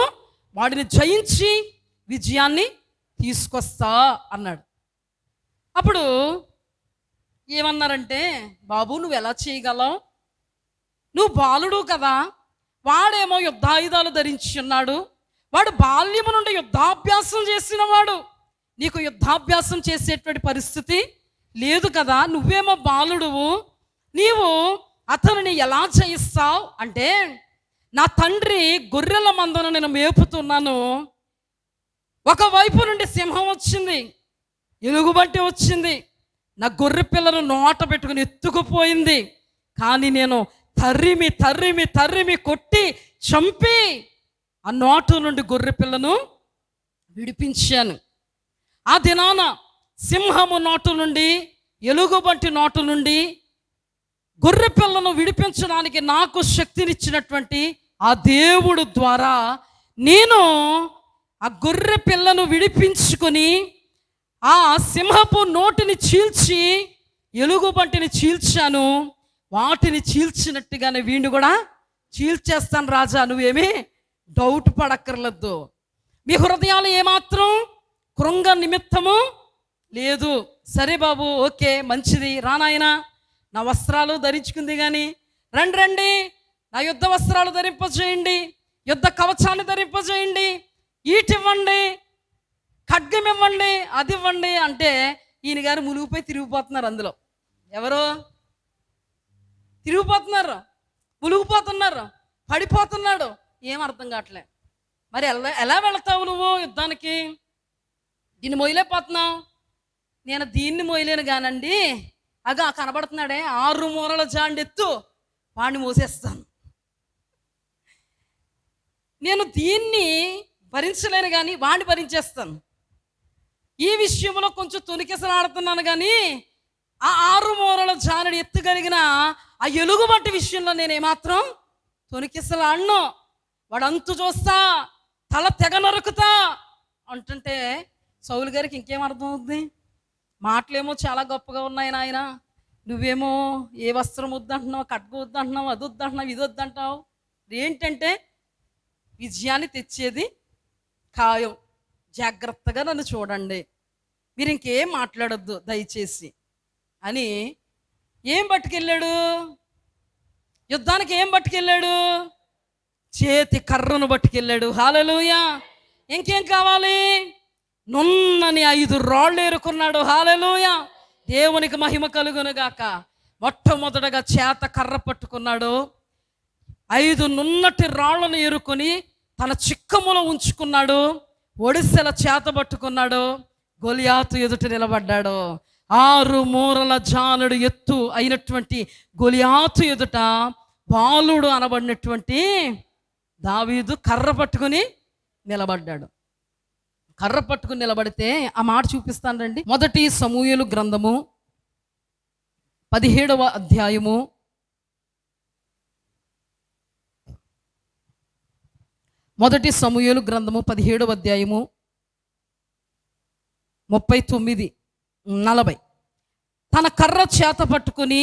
వాడిని జయించి విజయాన్ని తీసుకొస్తా అన్నాడు. అప్పుడు ఏమన్నారంటే, బాబు నువ్వు ఎలా చేయగలవు? నువ్వు బాలుడు కదా, వాడేమో యుద్ధాయుధాలు ధరించి ఉన్నాడు, వాడు బాల్యము నుండి యుద్ధాభ్యాసం చేసినవాడు, నీకు యుద్ధాభ్యాసం చేసేటువంటి పరిస్థితి లేదు కదా, నువ్వేమో బాలుడువు, నీవు అతనిని ఎలా జయిస్తావు అంటే, నా తండ్రి గొర్రెల మందను నేను మేపుతున్నాను, ఒకవైపు నుండి సింహం వచ్చింది, ఎలుగుబంటి వచ్చింది, నా గొర్రె పిల్లను నోట పెట్టుకుని ఎత్తుకుపోయింది. కానీ నేను తరిమి తరిమి తరిమి కొట్టి చంపి ఆ నోటు నుండి గొర్రె పిల్లను విడిపించాను. ఆ దినాన సింహము నోటు నుండి, ఎలుగుబంటి నోటు నుండి గొర్రె పిల్లను విడిపించడానికి నాకు శక్తినిచ్చినటువంటి ఆ దేవుడు ద్వారా నేను ఆ గొర్రె పిల్లను విడిపించుకొని ఆ సింహపు నోటిని చీల్చి ఎలుగుబంటిని చీల్చాను. వాటిని చీల్చినట్టుగానే వీడిని కూడా చీల్చేస్తాను రాజా, నువ్వేమీ డౌట్ పడక్కర్లేదు. మీ హృదయాలు ఏమాత్రం కృంగ నిమిత్తము లేదు. సరే బాబు, ఓకే, మంచిది, రానాయనా, నా వస్త్రాలు ధరించుకుంది కానీ రండి రండి, నా యుద్ధ వస్త్రాలు ధరింపజేయండి, యుద్ధ కవచాన్ని ధరింపజేయండి, ఈటివ్వండి, ఖడ్గం ఇవ్వండి, అది ఇవ్వండి అంటే ఈయన గారు మునిగిపోయి తిరిగిపోతున్నారు. అందులో ఎవరు తిరిగిపోతున్నారు, మునిగిపోతున్నారు, పడిపోతున్నాడు. ఏం అర్థం కావట్లే. మరి ఎలా వెళతావు నువ్వు యుద్ధానికి? దీన్ని మొయ్యలేకపోతున్నావు. నేను దీన్ని మొయ్యలేను కానండి, అగా కనబడుతున్నాడే 6 మూరల జాండెత్తు, వాడిని మోసేస్తాను. నేను దీన్ని భరించలేను కానీ వాడిని భరించేస్తాను. ఈ విషయంలో కొంచెం తొలికెసలాడుతున్నాను కానీ ఆ 6 మూరల జానుడు ఎత్తుగలిగిన ఆ ఎలుగుబంటి విషయంలో నేను ఏమాత్రం తొలికెసలాడను. వాడు అంతు చూస్తా, తల తెగ నరుకుతా అంటుంటే సౌలు గారికి ఇంకేం అర్థం అవుద్ది? మాటలేమో చాలా గొప్పగా ఉన్నాయి నాయన, నువ్వేమో ఏ వస్త్రం వద్దంటున్నావు, ఖడ్గం వద్దంటున్నావు, అది వద్దంటున్నావు, ఇది వద్దంటావు. ఏంటంటే విజయాన్ని తెచ్చేది ఖాయం, జాగ్రత్తగా నన్ను చూడండి, మీరు ఇంకేం మాట్లాడొద్దు దయచేసి అని ఏం పట్టుకెళ్ళాడు? యుద్ధానికి ఏం పట్టుకెళ్ళాడు? చేతి కర్రను పట్టుకెళ్ళాడు. హల్లెలూయా. ఇంకేం కావాలి? నున్నని 5 రాళ్ళు ఏరుకున్నాడు. హల్లెలూయా. దేవునికి మహిమ కలుగునుగాక. మొట్టమొదటగా చేత కర్ర పట్టుకున్నాడు. 5 నున్నటి రాళ్లను ఏరుకొని తన చిక్కములో ఉంచుకున్నాడు. ఒడిసెల చేత పట్టుకున్నాడు. గొలియాతు ఎదుట నిలబడ్డాడు. 6 మూరల జానుడు ఎత్తు అయినటువంటి గొలియాతు ఎదుట బాలుడు అనబడినటువంటి దావీదు కర్ర పట్టుకుని నిలబడ్డాడు. కర్ర పట్టుకుని నిలబడితే ఆ మాట చూపిస్తాను రండి. 1 సమూయేలు గ్రంథము 17వ అధ్యాయము 1 సమూయేలు గ్రంథము 17వ అధ్యాయము 39-40. తన కర్ర చేత పట్టుకుని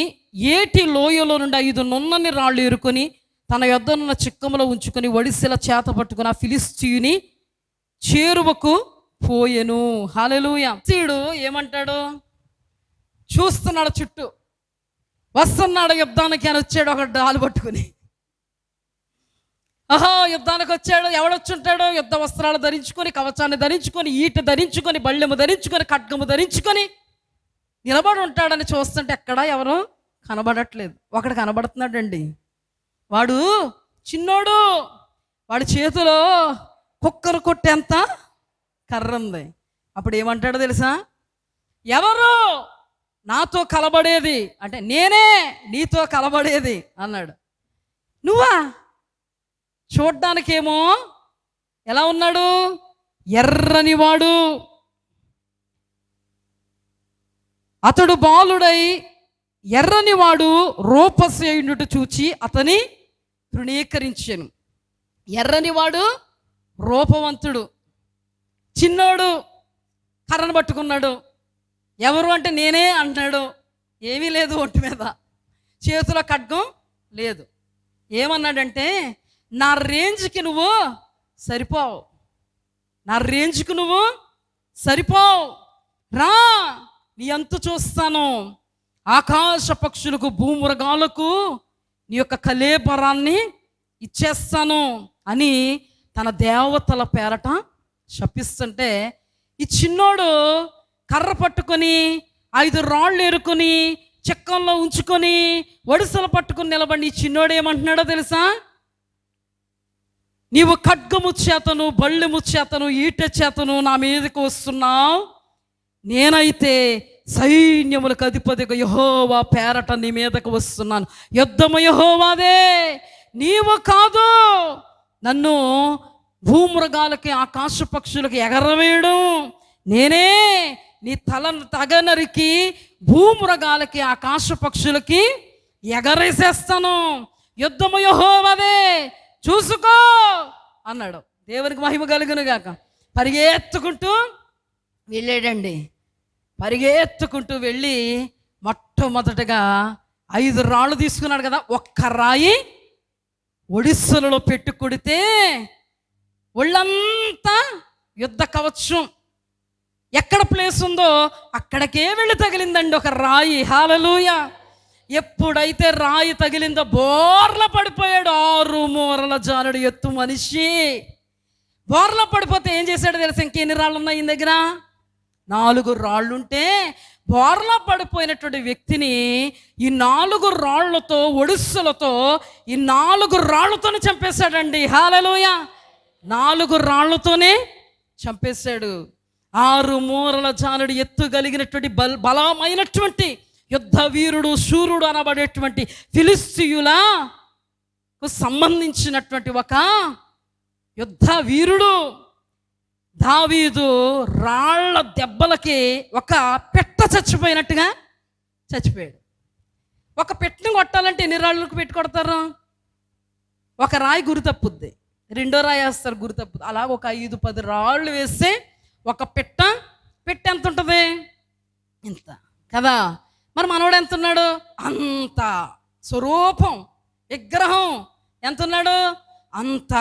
ఏటి లోయలో నుండి 5 నున్నని రాళ్ళు ఏరుకొని తన యొద్దనున్న చిక్కములో ఉంచుకొని ఒడిసెల చేత పట్టుకుని ఆ ఫిలిష్తీయుని చేరువకు పోయెను. హల్లెలూయా. సీడు ఏమంటాడు? చూస్తున్నాడు, చుట్టూ వస్తున్నాడు యుద్ధానికి అని వచ్చాడు ఒక డాలు పట్టుకుని. యుద్ధానికి వచ్చాడు. ఎవడొచ్చుంటాడు? యుద్ధ వస్త్రాలు ధరించుకొని, కవచాన్ని ధరించుకొని, ఈట ధరించుకొని, బళ్ళెము ధరించుకొని, ఖడ్గము ధరించుకొని నిలబడి ఉంటాడని చూస్తుంటే ఎక్కడా ఎవరు కనబడట్లేదు. ఒకడు కనబడుతున్నాడండి. వాడు చిన్నోడు, వాడి చేతిలో కుక్కను కొట్టేంత కర్ర ఉంది. అప్పుడు ఏమంటాడో తెలుసా? ఎవరు నాతో కలబడేది అంటే నేనే నీతో కలబడేది అన్నాడు. నువ్వా? చూడ్డానికేమో ఎలా ఉన్నాడు? ఎర్రని వాడు. అతడు బాలుడై ఎర్రని వాడు రూపసేయునుట చూచి అతని తృణీకరించెను. ఎర్రని వాడు రూపవంతుడు, చిన్నోడు, కర్రను పట్టుకున్నాడు. ఎవరు అంటే నేనే అంటున్నాడు. ఏమీ లేదు ఒంటి మీద, చేతిలో ఖడ్గం లేదు. ఏమన్నాడంటే నా రేంజ్కి నువ్వు సరిపోవు, నా రేంజ్కి నువ్వు సరిపోవు, రా నీ అంతు చూస్తాను, ఆకాశ పక్షులకు భూమృగాలకు నీ యొక్క కళేబరాన్ని ఇచ్చేస్తాను అని తన దేవతల పేరట శపిస్తుంటే ఈ చిన్నోడు కర్ర పట్టుకొని 5 రాళ్ళు ఏరుకొని చెక్కంలో ఉంచుకొని ఒడిసెలు పట్టుకుని నిలబడి ఈ చిన్నోడు ఏమంటున్నాడో తెలుసా? నీవు ఖడ్గము చేతను, బళ్ళెము చేతను, ఈట చేతను నా మీదకు వస్తున్నావు, నేనైతే సైన్యములకు అధిపతిగా యెహోవా పేరట నీ మీదకు వస్తున్నాను. యుద్ధము యెహోవాదే, నీవు కాదు. నన్ను భూమృగాలకి, ఆకాశ పక్షులకి ఎగరవేయడం నేనే. నీ తలను తగనరికి భూమృగాలకి, ఆకాశ పక్షులకి ఎగరేసేస్తాను. యుద్ధము యెహోవాదే, చూసుకో అన్నాడు. దేవునికి మహిమ కలుగును గాక. పరిగెత్తుకుంటూ వెళ్ళాడండి. పరిగెత్తుకుంటూ వెళ్ళి మొట్టమొదటగా 5 రాళ్ళు తీసుకున్నాడు కదా. ఒక్క రాయి ఒడిస్సులలో పెట్టి కొడితే ఒళ్ళంతా యుద్ధ కవచం, ఎక్కడ ప్లేస్ ఉందో అక్కడికే వెళ్ళి తగిలిందండి ఒక రాయి. హల్లెలూయా. ఎప్పుడైతే రాయి తగిలిందో బోర్ల పడిపోయాడు. 6 మూరల జానుడు ఎత్తు మనిషి. బోర్ల పడిపోతే ఏం చేశాడు తెలుసా? ఇంకెన్ని రాళ్ళు ఉన్నాయి ఈయన దగ్గర? 4 రాళ్ళుంటే బోర్లా పడిపోయినటువంటి వ్యక్తిని ఈ 4 రాళ్లతో, ఒడిస్సులతో, ఈ 4 రాళ్లతోనే చంపేశాడండి. హల్లెలూయా. 4 రాళ్లతోనే చంపేశాడు. 6 మూరల జానుడు ఎత్తు కలిగినటువంటి బలమైనటువంటి యుద్ధ వీరుడు, శూరుడు అనబడేటువంటి ఫిలిస్తీయులకు సంబంధించినటువంటి ఒక యుద్ధ వీరుడు దావీదు రాళ్ల దెబ్బలకి ఒక పెట్ట చచ్చిపోయినట్టుగా చచ్చిపోయాడు. ఒక పెట్టను కొట్టాలంటే ఎన్ని రాళ్ళకు పెట్టి కొడతారు? ఒక రాయి గురి తప్పుద్ది, రెండో రాయి వేస్తారు, గురి తప్పుద్ది. అలా ఒక 5-10 రాళ్ళు వేస్తే ఒక పెట్ట ఎంత ఉంటుంది? ఇంత కదా. మరి మనోడు ఎంత ఉన్నాడు? అంత. స్వరూపం, విగ్రహం ఎంత ఉన్నాడు? అంత.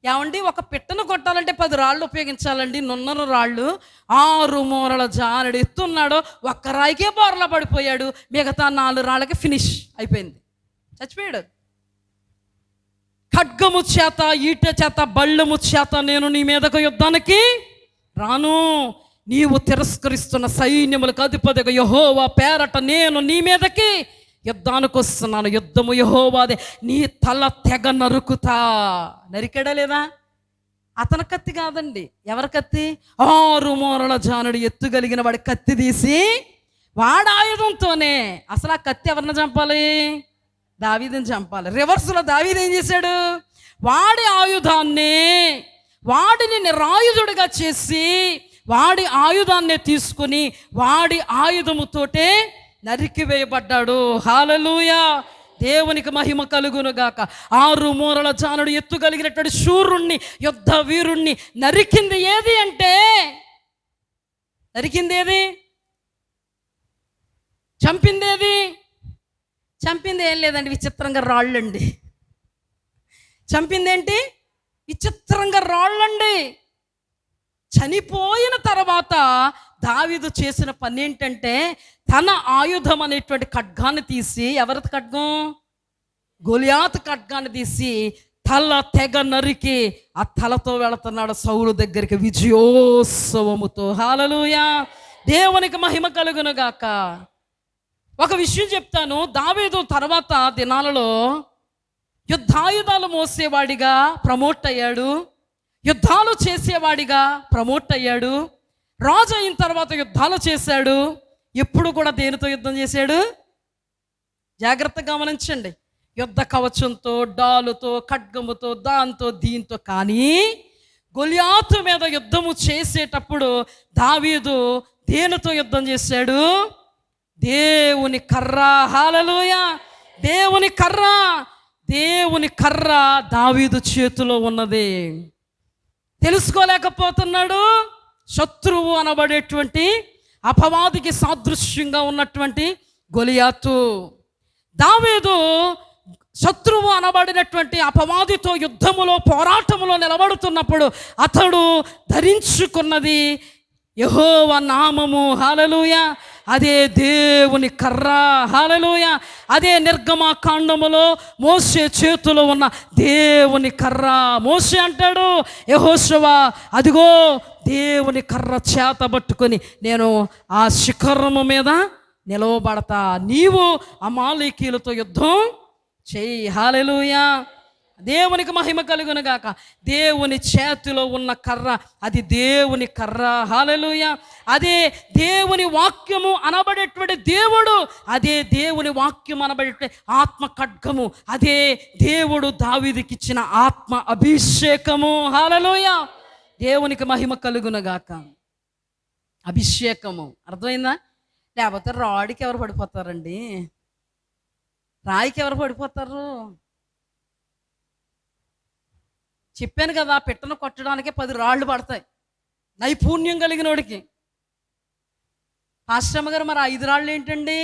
ఏమండి, ఒక పెట్టను కొట్టాలంటే 10 రాళ్ళు ఉపయోగించాలండి. నున్నరు రాళ్ళు. 6 మూరల జానుడు ఎత్తున్నాడు. ఒక్క రాయికే బోర్లా పడిపోయాడు. మిగతా 4 రాళ్ళకి ఫినిష్ అయిపోయింది, చచ్చిపోయాడు. ఖడ్గము చేత, ఈట చేత, బళ్ళెము చేత నేను నీ మీదకు యుద్ధానికి రాను. నీవు తిరస్కరిస్తున్న సైన్యములకు అధిపతిగా యెహోవా పేరట నేను నీ మీదకి యుద్ధానికి వస్తున్నాను. యుద్ధము యెహోవాదే, నీ తల తెగ నరుకుతా. నరికాడా లేదా? అతని కత్తి కాదండి. ఎవరి కత్తి? 6 మూరల జానుడు ఎత్తు కలిగిన వాడి కత్తి తీసి వాడి ఆయుధంతోనే. అసలు ఆ కత్తి ఎవరిని చంపాలి? దావీదుని చంపాలి. రివర్స్లో దావీదు ఏం చేశాడు? వాడి ఆయుధాన్ని, వాడిని నిరాయుధుడిగా చేసి వాడి ఆయుధాన్ని తీసుకుని వాడి ఆయుధముతోటే నరికివేయబడ్డాడు. హల్లెలూయా. దేవునికి మహిమ కలుగును గాక. 6 మూరల జానుడు ఎత్తు కలిగినటువంటి శూరుణ్ణి, యుద్ధ వీరుణ్ణి నరికింది ఏది అంటే, నరికింది ఏది? చంపింది ఏది? చంపింది ఏం లేదండి, విచిత్రంగా రాళ్ళండి. చంపిందేంటి? విచిత్రంగా రాళ్ళండి. చనిపోయిన తర్వాత దావీదు చేసిన పని ఏంటంటే, తన ఆయుధం అనేటువంటి ఖడ్గాన్ని తీసి, ఎవరి ఖడ్గం? గొలియాతు ఖడ్గాన్ని తీసి తల తెగ నరికి ఆ తలతో వెళుతున్నాడు సౌలు దగ్గరికి విజయోత్సవముతో. హల్లెలూయా. దేవునికి మహిమ కలుగును గాక. ఒక విషయం చెప్తాను. దావీదు తర్వాత దినాలలో యుద్ధాయుధాలు మోసేవాడిగా ప్రమోట్ అయ్యాడు. యుద్ధాలు చేసేవాడిగా ప్రమోట్ అయ్యాడు. రాజు అయిన తర్వాత యుద్ధాలు చేశాడు. ఎప్పుడు కూడా దేనితో యుద్ధం చేశాడు? జాగ్రత్తగా గమనించండి. యుద్ధ కవచంతో, డాలుతో, ఖడ్గముతో, దాంతో, దీంతో. కానీ గొలియాతు మీద యుద్ధము చేసేటప్పుడు దావీదు దేనితో యుద్ధం చేశాడు? దేవుని కర్ర. హల్లెలూయా. దేవుని కర్ర. దేవుని కర్ర దావీదు చేతిలో ఉన్నది. తెలుసుకోలేకపోతున్నాడు. శత్రువు అనబడేటువంటి అపవాదికి సాదృశ్యంగా ఉన్నటువంటి గొలియాతు. దావీదు శత్రువు అనబడినటువంటి అపవాదితో యుద్ధములో, పోరాటములో నిలబడుతున్నప్పుడు అతడు ధరించుకున్నది యెహోవా నామము. హల్లెలూయా. అదే దేవుని కర్ర. హల్లెలూయా. అదే నిర్గమకాండములో మోషే చేతిలో ఉన్న దేవుని కర్ర. మోషే అంటాడు, యెహోషువ అదిగో దేవుని కర్ర చేత పట్టుకొని నేను ఆ శిఖరము మీద నిలవబడతా. నీవు అమాలేకీయులతో యుద్ధం చెయ్యి. హల్లెలూయా. దేవునికి మహిమ కలుగును గాక. దేవుని చేతిలో ఉన్న కర్ర అది దేవుని కర్ర. హల్లెలూయా. అదే దేవుని వాక్యము అనబడేటువంటి దేవుడు, అదే దేవుని వాక్యం అనబడే ఆత్మ ఖడ్గము, అదే దేవుడు దావీదుకి ఇచ్చిన ఆత్మ అభిషేకము. హల్లెలూయా. దేవునికి మహిమ కలుగును గాక. అభిషేకము అర్థమైందా? లేకపోతే రాడికి ఎవరు పడిపోతారండి? రాయికి ఎవరు పడిపోతారు? చెప్పాను కదా, పిట్టను కొట్టడానికే 10 రాళ్ళు పడతాయి నైపుణ్యం కలిగినోడికి. పాస్టమ్మ గారు మరి 5 రాళ్ళు ఏంటండి?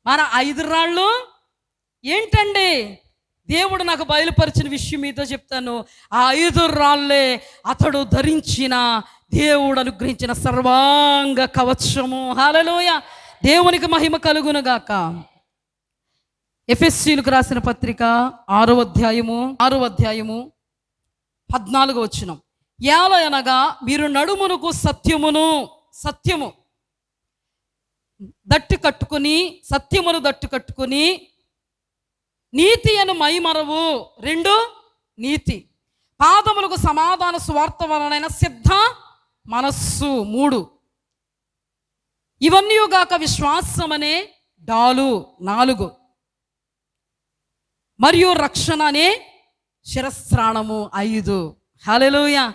మరి 5 రాళ్ళు ఏంటండి? దేవుడు నాకు బయలుపరిచిన విషయం మీతో చెప్తాను. ఆ 5 రాళ్ళే అతడు ధరించిన, దేవుడు అనుగ్రహించిన సర్వాంగ కవచము. హల్లెలూయా. దేవునికి మహిమ కలుగును గాక. ఎఫెసీయులకు రాసిన పత్రిక 6వ అధ్యాయము 14వ వచనం. ఏలయనగా మీరు నడుమునకు సత్యము దట్టు కట్టుకుని, సత్యమును దట్టు కట్టుకుని, నీతి అను మైమరవు 2 నీతి, పాదములకు సమాధాన సువార్త వలనైన సిద్ధ మనస్సు 3, ఇవన్నీగాక విశ్వాసమనే డాలు 4, మరియు రక్షణ అనే శిరస్త్రాణము 5. హల్లెలూయా.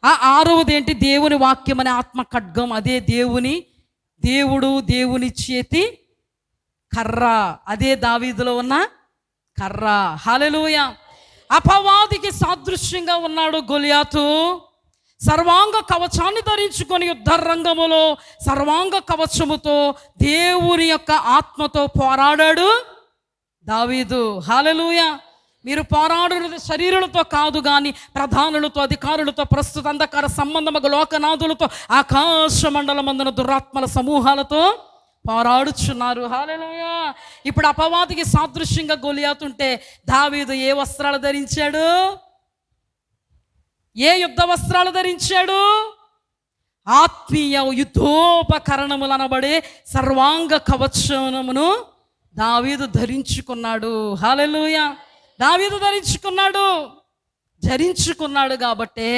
ఆ 6వది ఏంటి? దేవుని వాక్యం అనే ఆత్మ ఖడ్గం, అదే దేవుని చేతి కర్ర, అదే దావీదులో ఉన్న కర్ర. హల్లెలూయా. అపవాదికి సాదృశ్యంగా ఉన్నాడు గొలియాతు. సర్వాంగ కవచాన్ని ధరించుకొని యుద్ధ రంగములో సర్వాంగ కవచముతో దేవుని యొక్క ఆత్మతో పోరాడాడు దావీదు. హల్లెలూయా. మీరు పోరాడున్నది శరీరులతో కాదు కానీ ప్రధానులతో, అధికారులతో, ప్రస్తుత అంధకార సంబంధముగా లోకనాథులతో, ఆకాశ మండలమందున దురాత్మల సమూహాలతో పోరాడుచున్నారు. హల్లెలూయా. ఇప్పుడు అపవాదికి సాదృశ్యంగా గొలియాతుంటే దావీదు ఏ వస్త్రాలు ధరించాడు? ఏ యుద్ధ వస్త్రాలు ధరించాడు? ఆత్మీయ యుద్ధోపకరణములు అనబడే సర్వాంగ కవచమును దావీదు ధరించుకున్నాడు. హల్లెలూయా. దావీదు ధరించుకున్నాడు కాబట్టే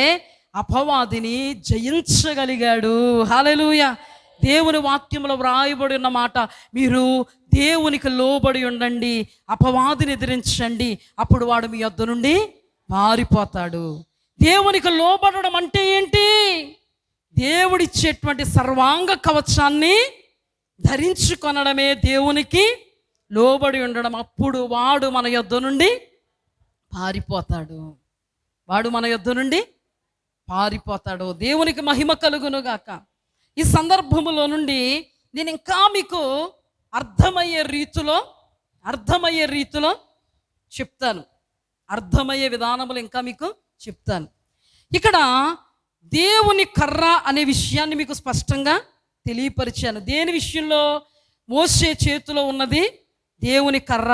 అపవాదిని జయించగలిగాడు. హల్లెలూయా. దేవుని వాక్యంలో వ్రాయబడి ఉన్న మాట, మీరు దేవునికి లోబడి ఉండండి, అపవాదిని ఎదిరించండి, అప్పుడు వాడు మీ యొద్ద నుండి పారిపోతాడు. దేవునికి లోబడడం అంటే ఏంటి? దేవుడిచ్చేటువంటి సర్వాంగ కవచాన్ని ధరించుకొనడమే దేవునికి లోబడి ఉండడం. అప్పుడు వాడు మన యొద్ద నుండి పారిపోతాడు. దేవునికి మహిమ కలుగును గాక. ఈ సందర్భములో నుండి నేను ఇంకా మీకు అర్థమయ్యే రీతిలో చెప్తాను. అర్థమయ్యే విధానములు ఇంకా మీకు చెప్తాను. ఇక్కడ దేవుని కర్ర అనే విషయాన్ని మీకు స్పష్టంగా తెలియపరిచాను. దేని విషయంలో? మోషే చేతిలో ఉన్నది దేవుని కర్ర.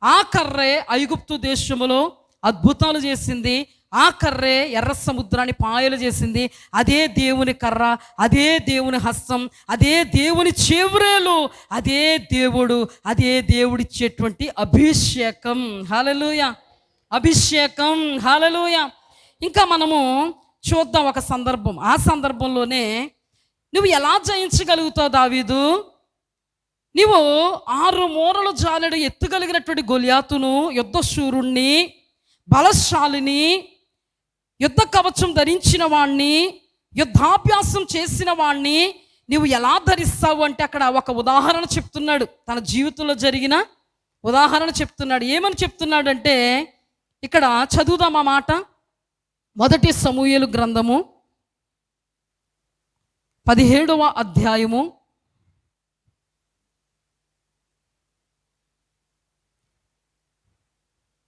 ఆ కర్రే ఐగుప్తు దేశములో అద్భుతాలు చేసింది. ఆ కర్రే ఎర్ర సముద్రాన్ని పాయలు చేసింది. అదే దేవుని కర్ర, అదే దేవుని హస్తం, అదే దేవుని చేవ్రేలు, అదే దేవుడిచ్చేటువంటి అభిషేకం. హల్లెలూయా. అభిషేకం. హల్లెలూయా. ఇంకా మనము చూద్దాం ఒక సందర్భం. ఆ సందర్భంలోనే నువ్వు ఎలా జయించగలుగుతావు దావీదు? నీవు 6 మూరలు జాలెడు ఎత్తుగలిగినటువంటి గొలియాతును, యుద్ధ శూరుణ్ణి, బలశాలిని, యుద్ధ కవచం ధరించిన వాణ్ణి, యుద్ధాభ్యాసం చేసిన వాణ్ణి నువ్వు ఎలా ధరిస్తావు అంటే అక్కడ ఒక ఉదాహరణ చెప్తున్నాడు. తన జీవితంలో జరిగిన ఉదాహరణ చెప్తున్నాడు. ఏమని చెప్తున్నాడంటే ఇక్కడ చదువుదాం ఆ మాట. 1 సమూయేలు గ్రంథము 17వ అధ్యాయము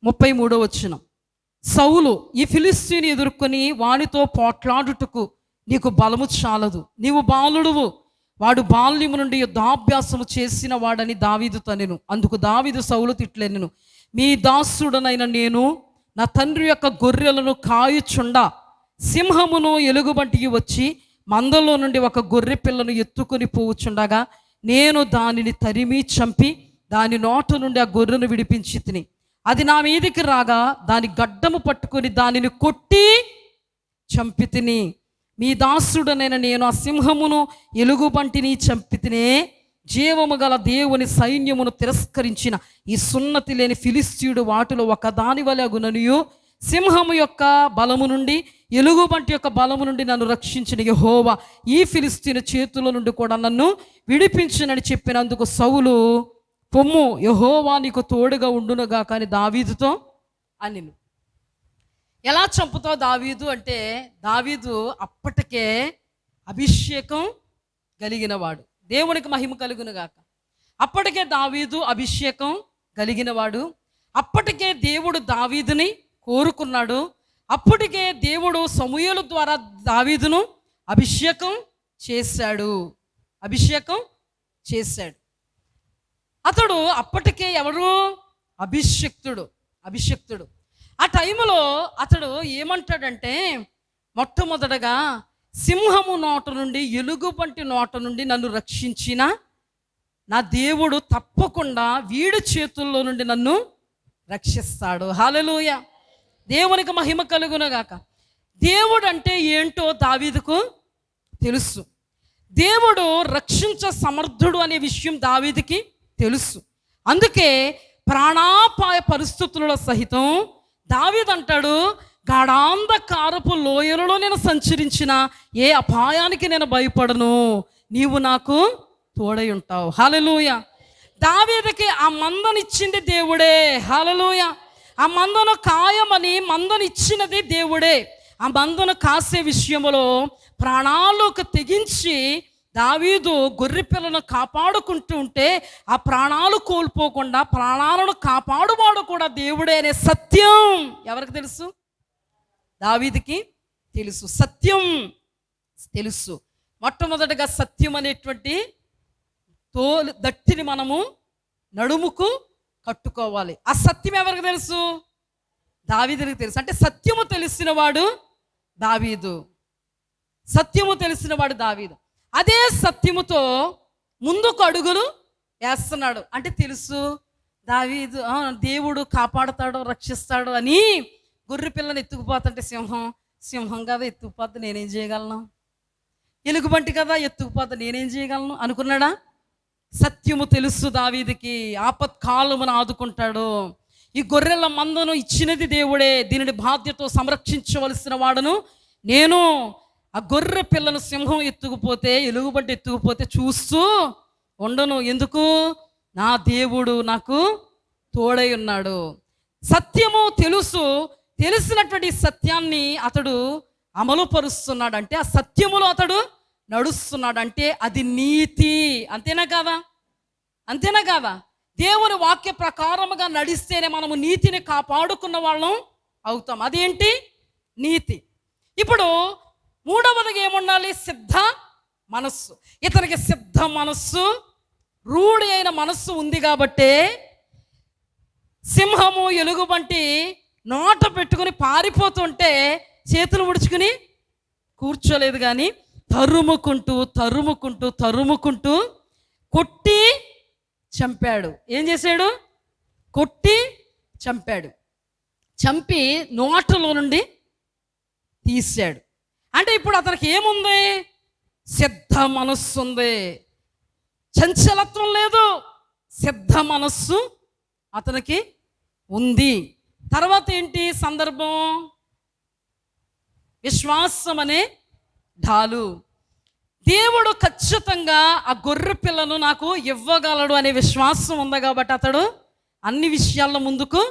33వ వచనం. సౌలు ఈ ఫిలిస్తీని ఎదుర్కొని వానితో పోట్లాడుటకు నీకు బలము చాలదు, నీవు బాలుడువు, వాడు బాల్యము నుండి యుద్ధాభ్యాసము చేసిన వాడని దావీదుతో అనెను. అందుకు దావీదు సౌలు తిట్లెనెను, మీ దాసుడనైన నేను నా తండ్రి యొక్క గొర్రెలను కాయుచుండా సింహమును ఎలుగుబంటికి వచ్చి మందలో నుండి ఒక గొర్రె పిల్లను ఎత్తుకొని పోవుచుండగా నేను దానిని తరిమి చంపి దాని నోట నుండి ఆ గొర్రెను విడిపించి తిని, అది నా మీదికి రాగా దాని గడ్డము పట్టుకొని దానిని కొట్టి చంపి తిని. మీ దాసుడనైన నేను ఆ సింహమును ఎలుగుబంటిని చంపి తినే, జీవము గల దేవుని సైన్యమును తిరస్కరించిన ఈ సున్నతి లేని ఫిలిస్తీయుడు వాటిలో ఒక దాని వలె అగుననియు, సింహము యొక్క బలము నుండి ఎలుగుబంటి యొక్క బలము నుండి నన్ను రక్షించిన యెహోవా ఈ ఫిలిస్తీయుని చేతుల నుండి కూడా నన్ను విడిపించునని చెప్పినందుకు సౌలు, పొమ్ము, యెహోవా నీకు తోడుగా ఉండునుగా కానీ దావీదుతో అనిను. ఎలా చంపుతావు దావీదు అంటే, దావీదు అప్పటికే అభిషేకం కలిగినవాడు. దేవునికి మహిమ కలుగునుగాక. అప్పటికే దావీదు అభిషేకం కలిగినవాడు. అప్పటికే దేవుడు దావీదుని కోరుకున్నాడు. అప్పటికే దేవుడు సమూయేలు ద్వారా దావీదును అభిషేకం చేశాడు. అతడు అప్పటికే ఎవరు? అభిషక్తుడు. ఆ టైంలో అతడు ఏమంటాడంటే, మొట్టమొదటగా సింహము నోట నుండి ఎలుగుబంటి నోట నుండి నన్ను రక్షించిన నా దేవుడు తప్పకుండా వీడి చేతుల్లో నుండి నన్ను రక్షిస్తాడు. హల్లెలూయా, దేవునికి మహిమ కలుగునుగాక. దేవుడు అంటే ఏంటో దావీదుకు తెలుసు. దేవుడు రక్షించ సమర్థుడు అనే విషయం దావీదుకి తెలుసు. అందుకే ప్రాణాపాయ పరిస్థితులలో సహితం దావీదు అంటాడు, గాఢాంధకారపు లోయలలో నేను సంచరించిన ఏ అపాయానికి నేను భయపడను, నీవు నాకు తోడై ఉంటావు. హల్లెలూయా. దావీదుకి ఆ మందనిచ్చింది దేవుడే. హల్లెలూయా. ఆ మందను కాయమని మందనిచ్చినది దేవుడే. ఆ మందను కాసే విషయంలో ప్రాణాలకు తెగించి దావీదు గొర్రె పిల్లను కాపాడుకుంటూ ఉంటే, ఆ ప్రాణాలు కోల్పోకుండా ప్రాణాలను కాపాడువాడు కూడా దేవుడే అనే సత్యం ఎవరికి తెలుసు? దావీదుకి తెలుసు. సత్యం తెలుసు. మొట్టమొదటిగా సత్యం అనేటువంటి దట్టిని మనము నడుముకు కట్టుకోవాలి. ఆ సత్యం ఎవరికి తెలుసు? దావీదుకి తెలుసు. అంటే సత్యము తెలిసినవాడు దావీదు. అదే సత్యముతో ముందుకు అడుగులు వేస్తున్నాడు. అంటే తెలుసు దావీదు దేవుడు కాపాడుతాడు, రక్షిస్తాడు అని. గొర్రె పిల్లని ఎత్తుకుపోతుంటే సింహం కదా ఎత్తుకుపోతే నేనేం చేయగలను, ఎలుగుబంటి కదా ఎత్తుకుపోతే నేనేం చేయగలను అనుకున్నాడా? సత్యము తెలుసు దావీదుకి. ఆపత్కాలమును ఆదుకుంటాడు. ఈ గొర్రెల మందను ఇచ్చినది దేవుడే. దీనిని బాధ్యత సంరక్షించవలసిన వాడును నేను. ఆ గొర్రె పిల్లను సింహం ఎత్తుకుపోతే, ఎలుగుబంటి ఎత్తుకుపోతే చూస్తూ ఉండను. ఎందుకు? నా దేవుడు నాకు తోడై ఉన్నాడు. సత్యము తెలుసు. తెలిసినటువంటి సత్యాన్ని అతడు అమలుపరుస్తున్నాడు. అంటే ఆ సత్యములో అతడు నడుస్తున్నాడు. అంటే అది నీతి. అంతేనా కాదా? దేవుని వాక్య ప్రకారముగా నడిస్తేనే మనము నీతిని కాపాడుకున్న వాళ్ళం అవుతాం. అదేంటి? నీతి. ఇప్పుడు మూడవదిగా ఏముండాలి? సిద్ధ మనస్సు. ఇతనికి సిద్ధ మనస్సు, రూఢి అయిన మనస్సు ఉంది కాబట్టే సింహము ఎలుగుబంటి నోట పెట్టుకుని పారిపోతుంటే చేతులు ముడుచుకుని కూర్చోలేదు, కానీ తరుముకుంటూ కొట్టి చంపాడు. ఏం చేశాడు? కొట్టి చంపాడు. చంపి నోటలో నుండి తీశాడు. అంటే ఇప్పుడు అతనికి ఏముంది? సిద్ధ మనస్సు ఉంది. చంచలత్వం లేదు, సిద్ధ మనస్సు అతనికి ఉంది. తర్వాత ఏంటి సందర్భం? విశ్వాసం అనే ఢాలు. దేవుడు ఖచ్చితంగా ఆ గొర్రె పిల్లను నాకు ఇవ్వగలడు అనే విశ్వాసం ఉంది కాబట్టి అతడు అన్ని విషయాల్లో ముందుకు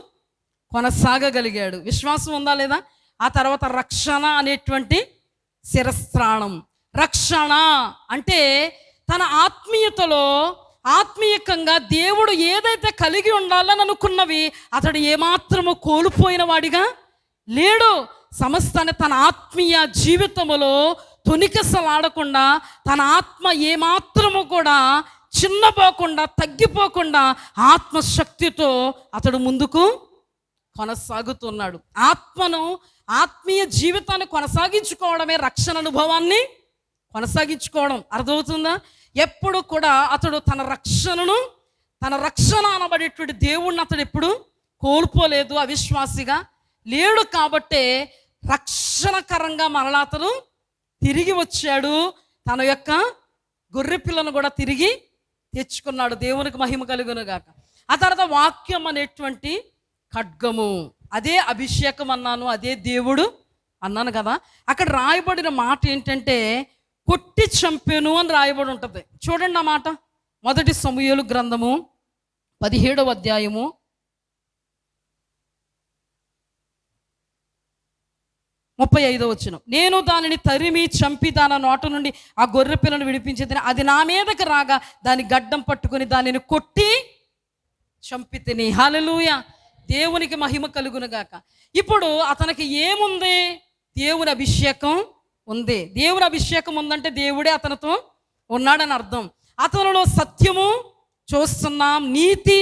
కొనసాగగలిగాడు. విశ్వాసం ఉందా లేదా? ఆ తర్వాత రక్షణ అనేటువంటి శిరస్త్రాణం. రక్షణ అంటే తన ఆత్మీయతలో ఆత్మీయంగా దేవుడు ఏదైతే కలిగి ఉండాలని అనుకున్నవి అతడు ఏమాత్రము కోల్పోయిన వాడిగా లేడు. సమస్తాన్ని తన ఆత్మీయ జీవితంలో తొనికెసలాడకుండా, తన ఆత్మ ఏమాత్రము కూడా చిన్నపోకుండా, తగ్గిపోకుండా ఆత్మశక్తితో అతడు ముందుకు కొనసాగుతున్నాడు. ఆత్మీయ జీవితాన్ని కొనసాగించుకోవడమే రక్షణ అనుభవాన్ని కొనసాగించుకోవడం. అర్థమవుతుందా? ఎప్పుడు కూడా అతడు తన రక్షణ అనబడేటువంటి దేవుణ్ణి అతడు ఎప్పుడు కోల్పోలేదు, అవిశ్వాసిగా లేడు. కాబట్టే రక్షణకరంగా మరలా అతను తిరిగి వచ్చాడు. తన యొక్క గొర్రె పిల్లను కూడా తిరిగి తెచ్చుకున్నాడు. దేవునికి మహిమ కలుగును గాక. ఆ తర్వాత వాక్యం అనేటువంటి ఖడ్గము, అదే అభిషేకం అన్నాను, అదే దేవుడు అన్నాను కదా. అక్కడ రాయబడిన మాట ఏంటంటే కొట్టి చంపెను అని రాయబడి ఉంటుంది. చూడండి ఆ మాట. 1 సమూయేలు గ్రంథము 17వ అధ్యాయము 35వ వచనం. నేను దానిని తరిమి చంపి దాని నోట నుండి ఆ గొర్రె పిల్లను విడిపించి అది నా మీదకి రాగా దాని గడ్డం పట్టుకుని దానిని కొట్టి చంపి తిని. హల్లెలూయా, దేవునికి మహిమ కలుగును గాక. ఇప్పుడు అతనికి ఏముంది? దేవుని అభిషేకం ఉంది. దేవుని అభిషేకం ఉందంటే దేవుడే అతనితో ఉన్నాడని అర్థం. అతనిలో సత్యము చూస్తున్నాం, నీతి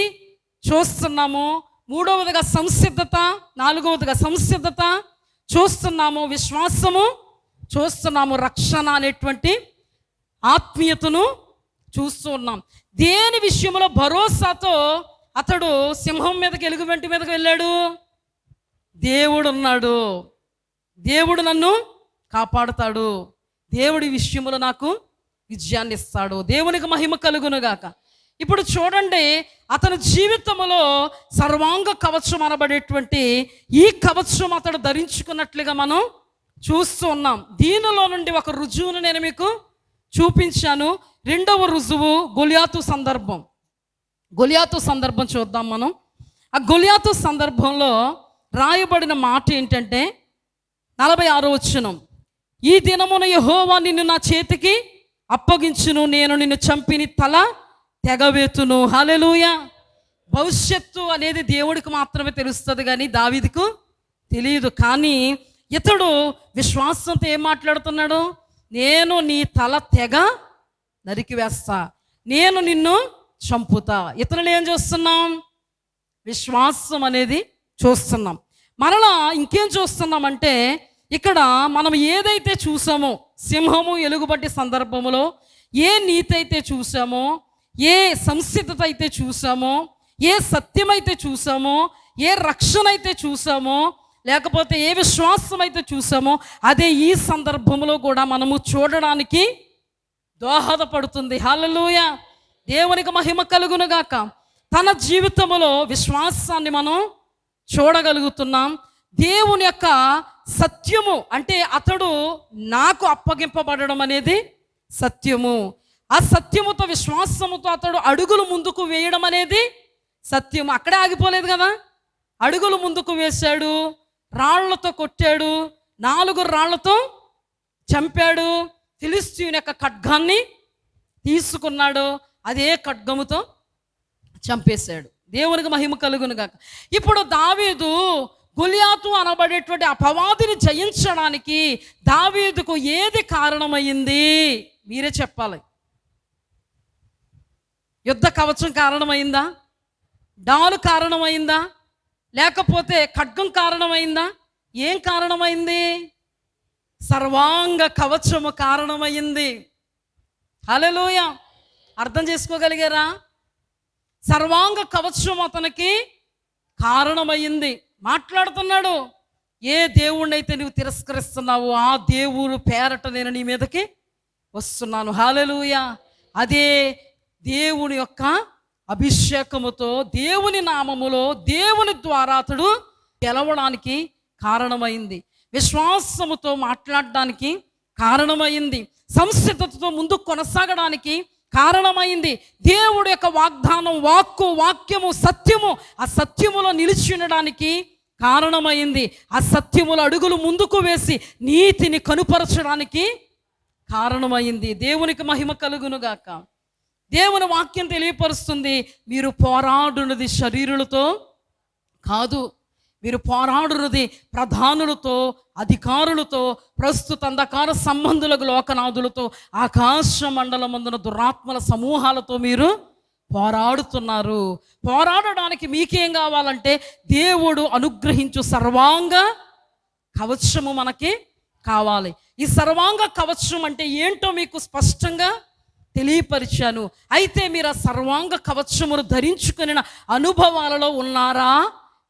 చూస్తున్నాము, 3వదిగా సంసిద్ధత, 4వదిగా సంసిద్ధత చూస్తున్నాము, విశ్వాసము చూస్తున్నాము, రక్షణ అనేటువంటి ఆత్మీయతను చూస్తూ ఉన్నాం. దేని విషయంలో భరోసాతో అతడు సింహం మీదకి, ఎలుగుబంటి మీదకి వెళ్ళాడు? దేవుడు ఉన్నాడు, దేవుడు నన్ను కాపాడుతాడు, దేవుడి విషయంలో నాకు విజయాన్ని ఇస్తాడు. దేవునికి మహిమ కలుగునుగాక. ఇప్పుడు చూడండి, అతని జీవితంలో సర్వాంగ కవచం అనబడేటువంటి ఈ కవచం అతడు ధరించుకున్నట్లుగా మనం చూస్తూ ఉన్నాం. దీనిలో నుండి ఒక రుజువును నేను మీకు చూపించాను. 2వ రుజువు గొలియాతు సందర్భం. గొలియాతు సందర్భం చూద్దాం మనం. ఆ గొలియాతు సందర్భంలో రాయబడిన మాట ఏంటంటే 46వ వచనం. ఈ దినమున యెహోవా నిన్ను నా చేతికి అప్పగించును, నేను నిన్ను చంపిని తల తెగవేతును. హల్లెలూయా. భవిష్యత్తు అనేది దేవుడికి మాత్రమే తెలుస్తుంది, కానీ దావీదుకు తెలియదు. కానీ ఇతడు విశ్వాసంతో ఏం మాట్లాడుతున్నాడు? నేను నీ తల తెగ నరికి వేస్తా, నేను నిన్ను చంపుతా. ఇతరులు ఏం చూస్తున్నాం? విశ్వాసం అనేది చూస్తున్నాం. మరలా ఇంకేం చూస్తున్నామంటే, ఇక్కడ మనం ఏదైతే చూసామో, సింహము ఎలుగుబంటి సందర్భంలో ఏ నీతి అయితే చూసామో, ఏ సంసిద్ధత అయితే చూసామో, ఏ సత్యం అయితే చూసామో, ఏ రక్షణ అయితే చూసామో, లేకపోతే ఏ విశ్వాసం అయితే చూసామో, అదే ఈ సందర్భంలో కూడా మనము చూడడానికి దోహదపడుతుంది. హల్లెలూయా, దేవునికి మహిమ కలుగునుగాక. తన జీవితంలో విశ్వాసాన్ని మనం చూడగలుగుతున్నాం. దేవుని యొక్క సత్యము అంటే అతడు నాకు అప్పగింపబడడం అనేది సత్యము. ఆ సత్యముతో, విశ్వాసముతో అతడు అడుగులు ముందుకు వేయడం అనేది సత్యము. అక్కడే ఆగిపోలేదు కదా, అడుగులు ముందుకు వేశాడు, రాళ్లతో కొట్టాడు, 4 రాళ్లతో చంపాడు, ఫిలిష్తీయుని యొక్క ఖడ్గాన్ని తీసుకున్నాడు, అదే ఖడ్గముతో చంపేశాడు. దేవునికి మహిమ కలుగును గాక. ఇప్పుడు దావీదు గొలియాతు అనబడేటువంటి అపవాదిని జయించడానికి దావీదుకు ఏది కారణమైంది? మీరే చెప్పాలి. యుద్ధ కవచం కారణమైందా? డాలు కారణమైందా? లేకపోతే ఖడ్గం కారణమైందా? ఏం కారణమైంది? సర్వాంగ కవచము కారణమైంది. హల్లెలూయా, అర్థం చేసుకోగలిగారా? సర్వాంగ కవచం అతనికి కారణమైంది. మాట్లాడుతున్నాడు, ఏ దేవుణ్ణి అయితే నువ్వు తిరస్కరిస్తున్నావో ఆ దేవుడు పేరట నేను నీ మీదకి వస్తున్నాను. హల్లెలూయా. అదే దేవుని యొక్క అభిషేకముతో, దేవుని నామములో, దేవుని ద్వారా అతడు గెలవడానికి కారణమైంది. విశ్వాసముతో మాట్లాడడానికి కారణమైంది. సంసిద్ధతతో ముందు కొనసాగడానికి కారణమైంది. దేవుడి యొక్క వాగ్దానం, వాక్యము, సత్యము, ఆ సత్యములో నిలిచి ఉండడానికి కారణమైంది. ఆ సత్యములో అడుగులు ముందుకు వేసి నీతిని కనుపరచడానికి కారణమైంది. దేవునికి మహిమ కలుగునుగాక. దేవుని వాక్యం తెలియపరుస్తుంది, మీరు పోరాడున్నది శరీరులతో కాదు, మీరు పోరాడున్నది ప్రధానులతో, అధికారులతో, ప్రస్తుత అంధకార సంబంధులకు, లోకనాథులతో, ఆకాశ మండలమందున దురాత్మల సమూహాలతో మీరు పోరాడుతున్నారు. పోరాడడానికి మీకేం కావాలంటే దేవుడు అనుగ్రహించు సర్వాంగ కవచము మనకి కావాలి. ఈ సర్వాంగ కవచం అంటే ఏంటో మీకు స్పష్టంగా తెలియపరిచాను. అయితే మీరు ఆ సర్వాంగ కవచమును ధరించుకుని అనుభవాలలో ఉన్నారా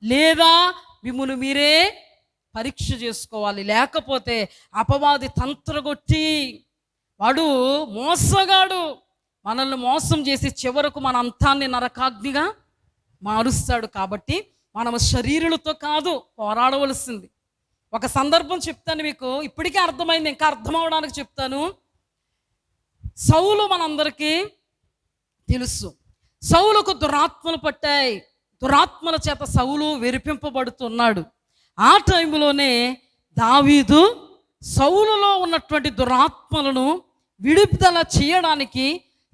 లేదా మిమ్మును మీరే పరీక్ష చేసుకోవాలి. లేకపోతే అపవాది తంత్రగొట్టి వాడు మోసగాడు, మనల్ని మోసం చేసి చివరకు మన అంతాన్ని నరకాగ్నిగా మారుస్తాడు. కాబట్టి మనము శరీరులతో కాదు పోరాడవలసింది. ఒక సందర్భం చెప్తాను మీకు, ఇప్పటికే అర్థమైంది, ఇంకా అర్థం అవడానికి చెప్తాను. సౌలు మనందరికీ తెలుసు. సౌలుకు దురాత్మలు పట్టాయి. దురాత్మల చేత సౌలు వెరిపింపబడుతున్నాడు. ఆ టైంలోనే దావీదు సౌలులో ఉన్నటువంటి దురాత్మలను విడుదల చేయడానికి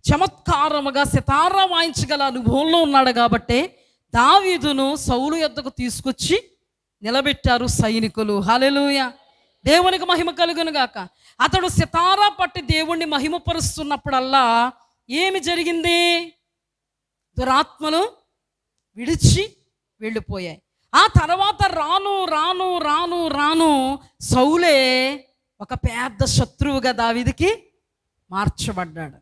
చమత్కారముగా సితారా వాయించగల అనుభవంలో ఉన్నాడు. కాబట్టి దావీదును సౌలు యొద్దకు తీసుకొచ్చి నిలబెట్టారు సైనికులు. హల్లెలూయా, దేవునికి మహిమ కలుగును గాక. అతడు సితారా పట్టి దేవుణ్ణి మహిమపరుస్తున్నప్పుడల్లా ఏమి జరిగింది? దురాత్మలు విడిచి వెళ్ళిపోయాయి. ఆ తర్వాత రాను రాను రాను రాను సౌలే ఒక పెద్ద శత్రువుగా దావీదుకి మార్చబడ్డాడు.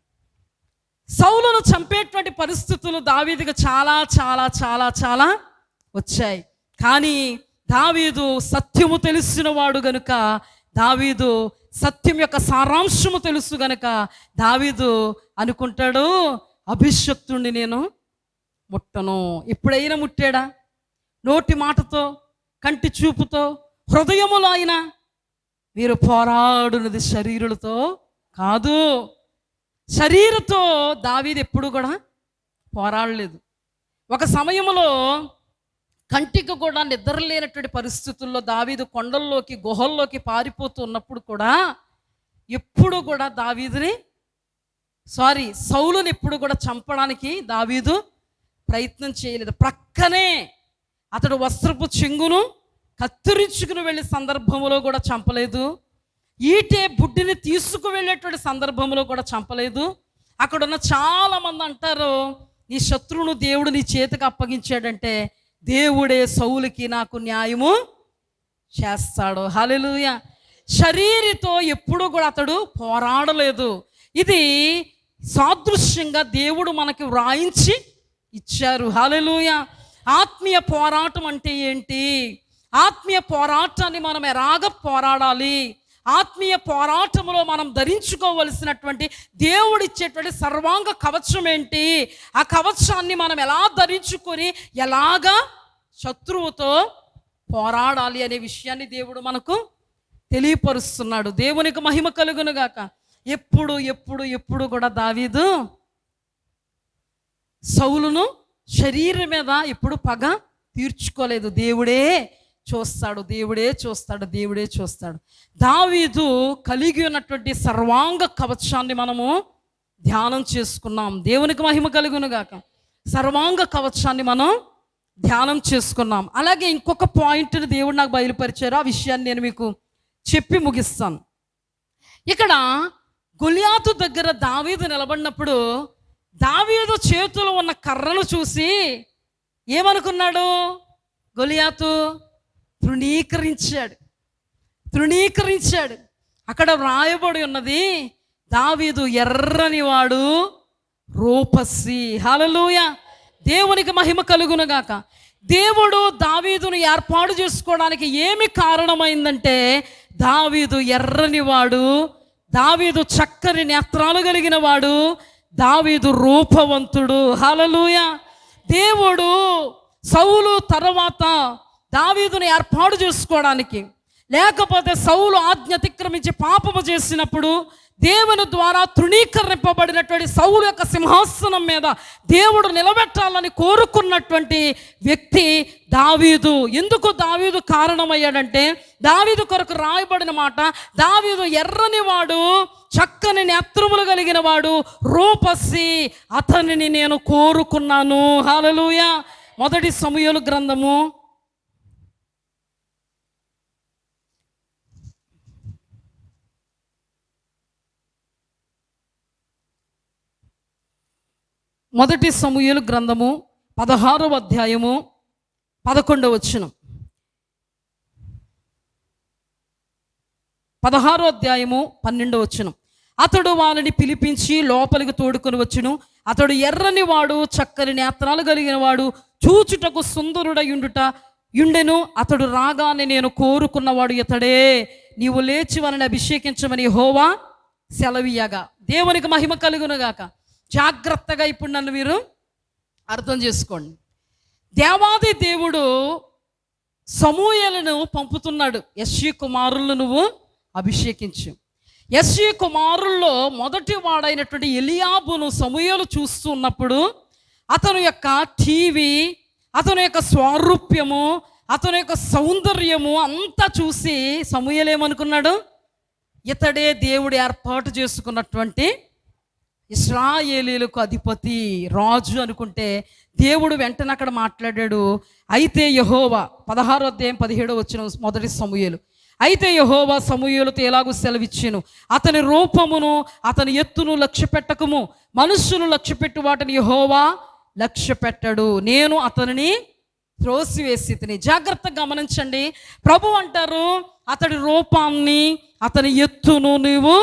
సౌలును చంపేటువంటి పరిస్థితులు దావీదుకు చాలా చాలా చాలా చాలా వచ్చాయి. కానీ దావీదు సత్యము తెలిసిన వాడు గనుక, దావీదు సత్యం యొక్క సారాంశము తెలుసు గనుక దావీదు అనుకుంటాడు, అభిషక్తుణ్ణి నేను ముట్టను. ఎప్పుడైనా ముట్టాడా? నోటి మాటతో, కంటి చూపుతో, హృదయములో అయినా. మీరు పోరాడునది శరీరులతో కాదు. శరీరతో దావీదు ఎప్పుడు కూడా పోరాడలేదు. ఒక సమయంలో కంటికి కూడా నిద్ర లేనటువంటి పరిస్థితుల్లో దావీదు కొండల్లోకి గుహల్లోకి పారిపోతూ ఉన్నప్పుడు కూడా ఎప్పుడు కూడా సౌలుని ఎప్పుడు కూడా చంపడానికి దావీదు ప్రయత్నం చేయలేదు. ప్రక్కనే అతడు వస్త్రపు చెంగును కత్తిరించుకుని వెళ్ళే సందర్భంలో కూడా చంపలేదు. ఈటే బుడ్డిని తీసుకువెళ్ళేటువంటి సందర్భంలో కూడా చంపలేదు. అక్కడున్న చాలామంది అంటారు, నీ శత్రువును దేవుడు నీ చేతికి అప్పగించాడంటే దేవుడే సౌలుకి నాకు న్యాయము చేస్తాడు. హల్లెలూయా. శరీరితో ఎప్పుడు కూడా అతడు పోరాడలేదు. ఇది సాదృశ్యంగా దేవుడు మనకి వ్రాయించి ఇచ్చారు. హల్లెలూయా. ఆత్మీయ పోరాటం అంటే ఏంటి? ఆత్మీయ పోరాటాన్ని మనం ఎలాగ పోరాడాలి? ఆత్మీయ పోరాటంలో మనం ధరించుకోవలసినటువంటి దేవుడిచ్చేటువంటి సర్వాంగ కవచం ఏంటి? ఆ కవచాన్ని మనం ఎలా ధరించుకొని ఎలాగా శత్రువుతో పోరాడాలి అనే విషయాన్ని దేవుడు మనకు తెలియపరుస్తున్నాడు. దేవునికి మహిమ కలుగును గాక. ఎప్పుడు ఎప్పుడు ఎప్పుడు కూడా దావీదు సౌలును శరీరం మీద ఎప్పుడు పగ తీర్చుకోలేదు. దేవుడే చూస్తాడు, దేవుడే చూస్తాడు, దేవుడే చూస్తాడు. దావీదు కలిగి ఉన్నటువంటి సర్వాంగ కవచాన్ని మనము ధ్యానం చేసుకున్నాం. దేవునికి మహిమ కలుగును గాక. సర్వాంగ కవచాన్ని మనం ధ్యానం చేసుకున్నాం. అలాగే ఇంకొక పాయింట్ని దేవుడు నాకు బయలుపరిచారు. ఆ విషయాన్ని నేను మీకు చెప్పి ముగిస్తాను. ఇక్కడ గొలియాతు దగ్గర దావీదు నిలబడినప్పుడు దావీదు చేతిలో ఉన్న కర్రను చూసి ఏమనుకున్నాడు? గొలియాతు తృణీకరించాడు. అక్కడ వ్రాయబడి ఉన్నది, దావీదు ఎర్రని వాడు, రూపసి. హల్లెలూయా, దేవునికి మహిమ కలుగును గాక. దేవుడు దావీదును ఏర్పాటు చేసుకోవడానికి ఏమి కారణమైందంటే, దావీదు ఎర్రని వాడు, దావీదు చక్కని నేత్రాలు కలిగిన వాడు, దావీదు రూపవంతుడు. హల్లెలూయా. దేవుడు సౌలు తర్వాత దావీదును ఏర్పాటు చేసుకోవడానికి, లేకపోతే సౌలు ఆజ్ఞ అతిక్రమించి పాపము చేసినప్పుడు దేవుని ద్వారా తృణీకరింపబడినటువంటి సౌలు యొక్క సింహాసనం మీద దేవుడు నిలబెట్టాలని కోరుకున్నటువంటి వ్యక్తి దావీదు. ఎందుకు దావీదు కారణమయ్యాడంటే, దావీదు కొరకు రాయబడిన మాట, దావీదు ఎర్రని వాడు, చక్కని నేత్రములు కలిగిన వాడు, రూపసి, అతనిని నేను కోరుకున్నాను. హల్లెలూయా. మొదటి సమూయేలు గ్రంథము 16వ అధ్యాయము 11వ వచనం. 16వ అధ్యాయము 12వ వచనం. అతడు వాళ్ళని పిలిపించి లోపలికి తోడుకొని వచ్చును. అతడు ఎర్రని వాడు, చక్కని నేత్రాలు కలిగిన వాడు, చూచుటకు సుందరుడయుండెను. అతడు రాగానే నేను కోరుకున్నవాడు ఇతడే, నీవు లేచి వారిని అభిషేకించమని యెహోవా సెలవీయగా. దేవునికి మహిమ కలుగునుగాక. జాగ్రత్తగా ఇప్పుడు నన్ను మీరు అర్థం చేసుకోండి. దేవాది దేవుడు సమూయేలును పంపుతున్నాడు, యెష్షయి కుమారులను నువ్వు అభిషేకించు. యెష్షయి కుమారుల్లో మొదటి వాడైనటువంటి ఎలియాబును సమూయేలు చూస్తూ ఉన్నప్పుడు అతని యొక్క టీవీ, అతని యొక్క స్వారూప్యము, అతని యొక్క సౌందర్యము అంతా చూసి సమూయేలు ఏమనుకున్నాడు? ఇతడే దేవుడు ఏర్పాటు చేసుకున్నటువంటి ఇశ్రాయేలీలకు అధిపతి, రాజు అనుకుంటే దేవుడు వెంటనే అక్కడ మాట్లాడాడు. అయితే యెహోవా 16వ అధ్యాయం 17వ వచనం మొదటి సమూయేలు. అయితే యెహోవా సమూయేలుతో ఎలాగూ సెలవిచ్చెను, అతని రూపమును అతని ఎత్తును లక్ష్య పెట్టకము, మనుష్యులు లక్ష్యపెట్టు వాటిని యెహోవా లక్ష్య పెట్టడు, నేను అతనిని త్రోసివేసి తిని. జాగ్రత్తగా గమనించండి. ప్రభు అంటారు, అతడి రూపాన్ని అతని ఎత్తును నీవు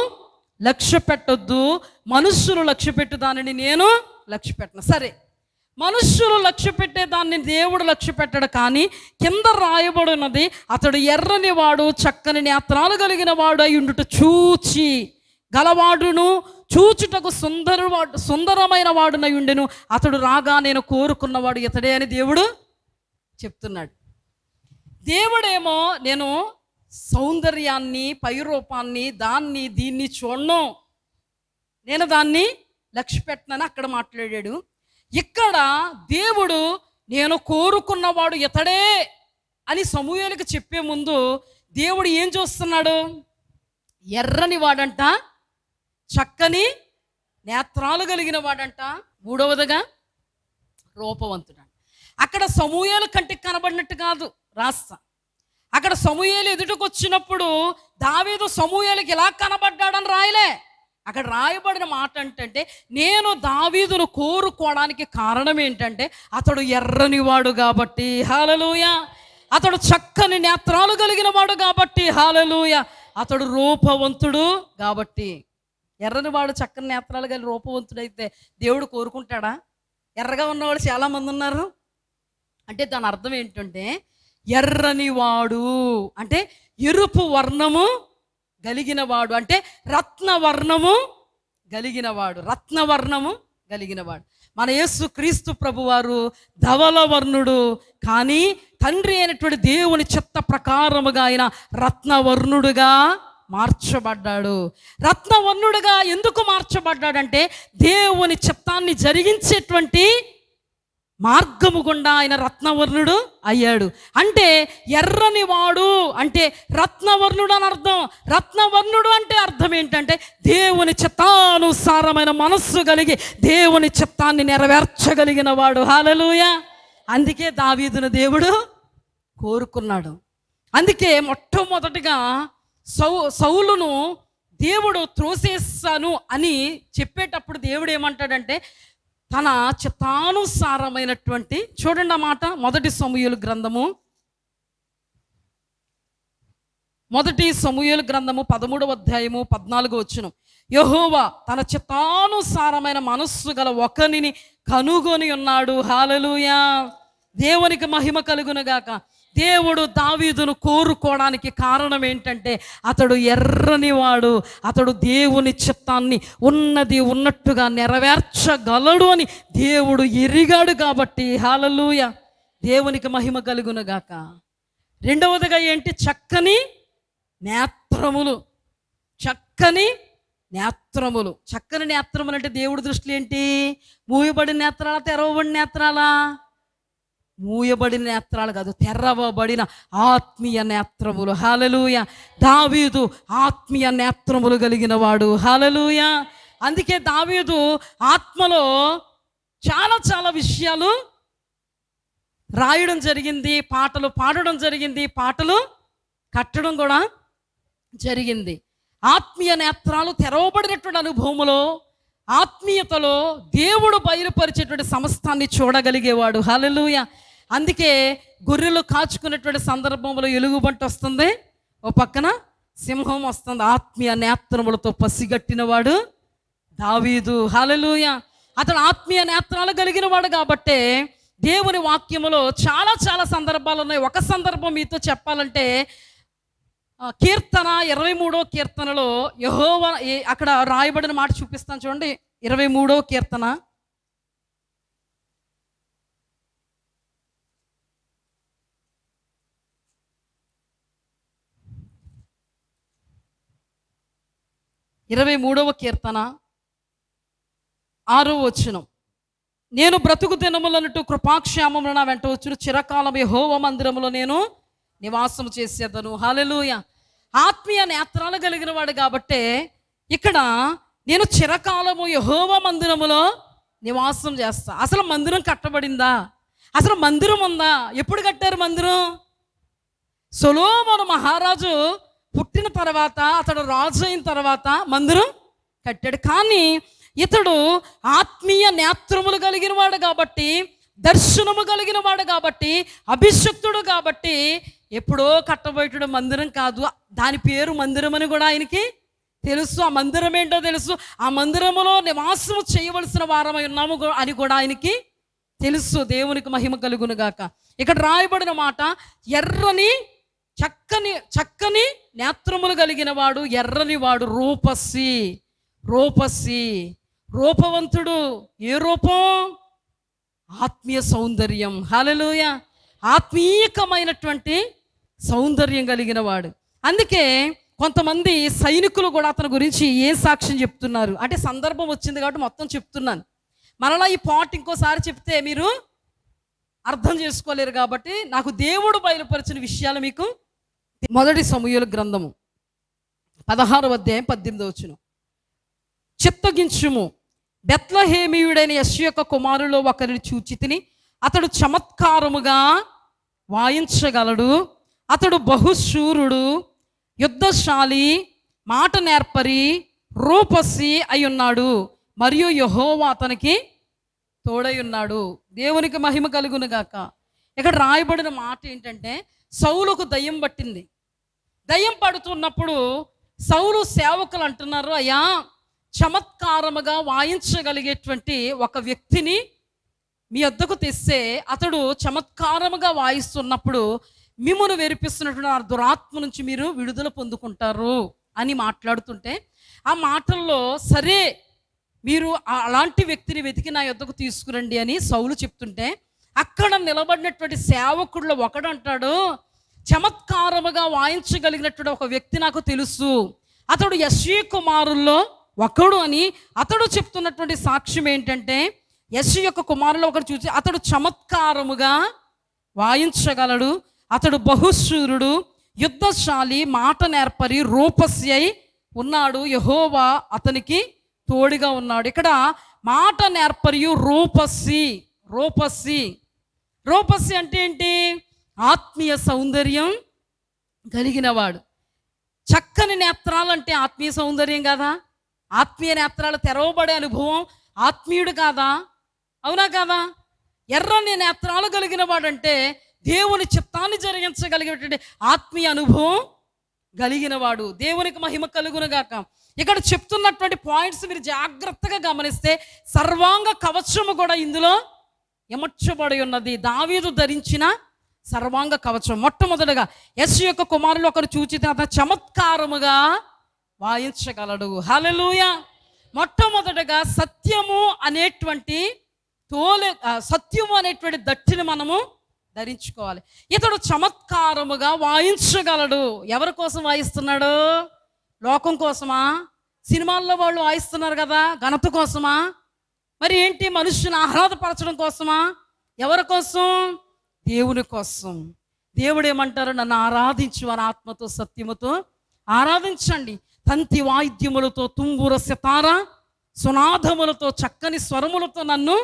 లక్ష్య పెట్టొద్దు, మనుష్యులు లక్ష్య పెట్టు దానిని నేను లక్ష్య పెట్టను. సరే, మనుష్యులు లక్ష్య పెట్టే దాన్ని దేవుడు లక్ష్య పెట్టడు. కానీ కింద రాయబడినది, అతడు ఎర్రని వాడు, చక్కని నేత్రాలు కలిగిన వాడు అయి ఉండుట చూచి గలవాడును, చూచుటకు సుందరమైన వాడునై ఉండెను. అతడు రాగా నేను కోరుకున్నవాడు ఇతడే అని దేవుడు చెప్తున్నాడు. దేవుడేమో నేను సౌందర్యాన్ని, పైరూపాన్ని, దాన్ని దీన్ని చూడను, నేను దాన్ని లక్ష్య పెట్టనని అక్కడ మాట్లాడాడు. ఇక్కడ దేవుడు నేను కోరుకున్నవాడు ఇతడే అని సమూయేలుకి చెప్పే ముందు దేవుడు ఏం చూస్తున్నాడు? ఎర్రని వాడంట, చక్కని నేత్రాలు కలిగిన వాడంట, మూడవదిగా రూపవంతుడు. అక్కడ సమూయేలు కంటికి కనబడినట్టు కాదు రాస్తా. అక్కడ సమూయేలు ఎదుటికి వచ్చినప్పుడు దావీదు సమూయేలుకి ఎలా కనబడ్డాడని రాయలే. అక్కడ రాయబడిన మాట ఏంటంటే, నేను దావీదును కోరుకోవడానికి కారణం ఏంటంటే అతడు ఎర్రని వాడు కాబట్టి, హల్లెలూయా. అతడు చక్కని నేత్రాలు కలిగిన వాడు కాబట్టి, హల్లెలూయా. అతడు రూపవంతుడు కాబట్టి. ఎర్రని వాడు, చక్కని నేత్రాలు కలిగి రూపవంతుడైతే దేవుడు కోరుకుంటాడా? ఎర్రగా ఉన్నవాళ్ళు చాలామంది ఉన్నారు. అంటే దాని అర్థం ఏంటంటే, ఎర్రని వాడు అంటే ఎరుపు వర్ణము కలిగినవాడు, అంటే రత్నవర్ణము కలిగినవాడు, రత్నవర్ణము కలిగినవాడు. మన యేసు క్రీస్తు ప్రభువారు ధవల వర్ణుడు, కానీ తండ్రి అయినటువంటి దేవుని చిత్త ప్రకారముగా ఆయన రత్నవర్ణుడుగా మార్చబడ్డాడు. రత్నవర్ణుడుగా ఎందుకు మార్చబడ్డాడంటే దేవుని చిత్తాన్ని జరిగించేటువంటి మార్గము గుండా ఆయన రత్నవర్ణుడు అయ్యాడు. అంటే ఎర్రని వాడు అంటే రత్నవర్ణుడు అని అర్థం. రత్నవర్ణుడు అంటే అర్థం ఏంటంటే దేవుని చిత్తానుసారమైన మనస్సు కలిగి దేవుని చిత్తాన్ని నెరవేర్చగలిగిన వాడు, హల్లెలూయా. అందుకే దావీదును దేవుడు కోరుకున్నాడు. అందుకే మొట్టమొదటిగా సౌలును దేవుడు త్రోసేస్తాను అని చెప్పేటప్పుడు దేవుడు ఏమంటాడంటే, తన చిత్తానుసారమైనటువంటి, చూడండి ఆ మాట, మొదటి సమూయేలు గ్రంథము 13వ అధ్యాయము 14వ వచనం. యెహోవా తన చిత్తానుసారమైన మనస్సు గల ఒకనిని కనుగొని ఉన్నాడు, హల్లెలూయా. దేవునికి మహిమ కలుగునుగాక. దేవుడు దావీదును కోరుకోవడానికి కారణం ఏంటంటే అతడు ఎర్రని వాడు, అతడు దేవుని చిత్తాన్ని ఉన్నది ఉన్నట్టుగా నెరవేర్చగలడు అని దేవుడు ఎరిగాడు కాబట్టి, హల్లెలూయా. దేవునికి మహిమ కలుగునుగాక. రెండవదిగా ఏంటి? చక్కని నేత్రములు. చక్కని నేత్రములు. చక్కని నేత్రములు అంటే దేవుడి దృష్టిలో ఏంటి? మూయబడిన నేత్రాలా, తెరవబడిన నేత్రాలా? మూయబడిన నేత్రాలు కాదు, తెరవబడిన ఆత్మీయ నేత్రములు, హల్లెలూయా. దావీదు ఆత్మీయ నేత్రములు కలిగిన వాడు, హల్లెలూయా. అందుకే దావీదు ఆత్మలో చాలా చాలా విషయాలు రాయడం జరిగింది, పాటలు పాడడం జరిగింది, పాటలు కట్టడం కూడా జరిగింది. ఆత్మీయ నేత్రాలు తెరవబడినటువంటి అనుభవములో, ఆత్మీయతలో దేవుడు బయలుపరిచేటువంటి సమస్తాన్ని చూడగలిగేవాడు, హల్లెలూయా. అందుకే గొర్రెలు కాచుకునేటువంటి సందర్భంలో ఎలుగుబంటి వస్తుంది, ఓ పక్కన సింహం వస్తుంది. ఆత్మీయ నేత్రములతో పసిగట్టినవాడు దావీదు. హల్లెలూయా. అతడు ఆత్మీయ నేత్రాలు కలిగిన వాడు కాబట్టే దేవుని వాక్యములో చాలా చాలా సందర్భాలు ఉన్నాయి. ఒక సందర్భం మీతో చెప్పాలంటే కీర్తన 23వ కీర్తనలో యెహోవా అక్కడ రాయబడిన మాట చూపిస్తాను చూడండి. 23వ కీర్తన 23వ కీర్తన 6వ వచనం. నేను బ్రతుకు దినములన్నట్టు కృపాక్షేమములు నా వెంట వచ్చును, చిరకాలం యెహోవా మందిరములో నేను నివాసం చేసేదను. హల్లెలూయా. ఆత్మీయ నేత్రాలు కలిగిన వాడు కాబట్టే ఇక్కడ నేను చిరకాలము యెహోవా మందిరములో నివాసం చేస్తా. అసలు మందిరం కట్టబడిందా? అసలు మందిరం ఉందా? ఎప్పుడు కట్టారు మందిరం? సొలొమోను మహారాజు పుట్టిన తర్వాత, అతడు రాజు అయిన తర్వాత మందిరం కట్టాడు. కానీ ఇతడు ఆత్మీయ నేత్రములు కలిగిన వాడు కాబట్టి, దర్శనము కలిగిన వాడు కాబట్టి, అభిషక్తుడు కాబట్టి ఎప్పుడో కట్టబోయేటడు మందిరం కాదు. దాని పేరు మందిరం అని కూడా ఆయనకి తెలుసు. ఆ మందిరం ఏంటో తెలుసు. ఆ మందిరములో నివాసము చేయవలసిన వారమై ఉన్నాము అని కూడా ఆయనకి తెలుసు. దేవునికి మహిమ కలుగును గాక. ఇక్కడ రాయబడిన మాట, ఎర్రని చక్కని చక్కని నేత్రములు కలిగిన వాడు, ఎర్రని వాడు, రూపసి రూపసి రూపవంతుడు. ఏ రూపం? ఆత్మీయ సౌందర్యం. హల్లెలూయా. ఆత్మీయకమైనటువంటి సౌందర్యం కలిగిన వాడు. అందుకే కొంతమంది సైనికులు కూడా అతని గురించి ఏ సాక్ష్యం చెప్తున్నారు అంటే, సందర్భం వచ్చింది కాబట్టి మొత్తం చెప్తున్నాను. మరలా ఈ పాట ఇంకోసారి చెప్తే మీరు అర్థం చేసుకోలేరు కాబట్టి నాకు దేవుడు బయలుపరిచిన విషయాలు మీకు. మొదటి సమూయేలు గ్రంథము 16వ అధ్యాయం 18వ వచనం. చిత్తగించుము, బెత్లెహేమీయుడైన యెష్షయి యొక్క కుమారులో ఒకరిని చూచి తిని, అతడు చమత్కారముగా వాయించగలడు, అతడు బహుశూరుడు, యుద్ధశాలి, మాట నేర్పరి, రూపసి అయి ఉన్నాడు, మరియు యెహోవా అతనికి తోడై ఉన్నాడు. దేవునికి మహిమ కలుగును గాక. ఇక్కడ రాయబడిన మాట ఏంటంటే, సౌలుకు దయ్యం పట్టింది. దయ్యం పడుతున్నప్పుడు సౌలు సేవకులు అంటున్నారు, అయ్యా చమత్కారముగా వాయించగలిగేటువంటి ఒక వ్యక్తిని మీ వద్దకు తెస్తే, అతడు చమత్కారముగా వాయిస్తున్నప్పుడు మిమ్మును వెరిపిస్తున్నటువంటి ఆ దురాత్మ నుంచి మీరు విడుదల పొందుకుంటారు అని మాట్లాడుతుంటే, ఆ మాటల్లో సరే మీరు అలాంటి వ్యక్తిని వెతికి నా యొద్దకు తీసుకురండి అని సౌలు చెప్తుంటే, అక్కడ నిలబడినటువంటి సేవకుల్లో ఒకడు అంటాడు, చమత్కారముగా వాయించగలిగినటువంటి ఒక వ్యక్తి నాకు తెలుసు, అతడు యెష్షయి కుమారుల్లో ఒకడు అని. అతడు చెప్తున్నటువంటి సాక్ష్యం ఏంటంటే, యెష్షయి యొక్క కుమారుల్లో ఒకడు చూసి, అతడు చమత్కారముగా వాయించగలడు, అతడు బహుశూరుడు, యుద్ధశాలి, మాట నేర్పరి, రూపసి అయి ఉన్నాడు, యెహోవా అతనికి తోడుగా ఉన్నాడు. ఇక్కడ మాట నేర్పరియు రూపసి. రూపసి రూపసి అంటే ఏంటి? ఆత్మీయ సౌందర్యం కలిగినవాడు. చక్కని నేత్రాలు అంటే ఆత్మీయ సౌందర్యం కదా. ఆత్మీయ నేత్రాలు తెరవబడే అనుభవం ఆత్మీయుడు కాదా? అవునా కాదా? ఎర్రని నేత్రాలు కలిగిన వాడంటే దేవుని చిత్తాన్ని జరిగించగలిగేటువంటి ఆత్మీయ అనుభవం కలిగిన వాడు. దేవునికి మహిమ కలుగునుగాక. ఇక్కడ చెప్తున్నటువంటి పాయింట్స్ మీరు జాగ్రత్తగా గమనిస్తే సర్వాంగ కవచము కూడా ఇందులో ఎమర్చబడి ఉన్నది. దావీదు ధరించిన సర్వాంగ కవచం. మొట్టమొదటిగా యెష్షయి యొక్క కుమారులు ఒకరు చూచి అతను చమత్కారముగా వాయించగలడు. హల్లెలూయా. మొట్టమొదటిగా సత్యము అనేటువంటి సత్యము అనేటువంటి దట్టిని మనము ధరించుకోవాలి. ఇతడు చమత్కారముగా వాయించగలడు. ఎవరి కోసం వాయిస్తున్నాడు? లోకం కోసమా? సినిమాల్లో వాళ్ళు వాయిస్తున్నారు కదా, ఘనత కోసమా? మరి ఏంటి? మనుషుని ఆహ్లాదపరచడం కోసమా? ఎవరి కోసం? దేవుని కోసం. దేవుడు ఏమంటారు? నన్ను ఆరాధించు, వారి ఆత్మతో సత్యముతో ఆరాధించండి, తంతి వాయిద్యములతో, తుంబుర, సితార, సునాదములతో, చక్కని స్వరములతో నన్ను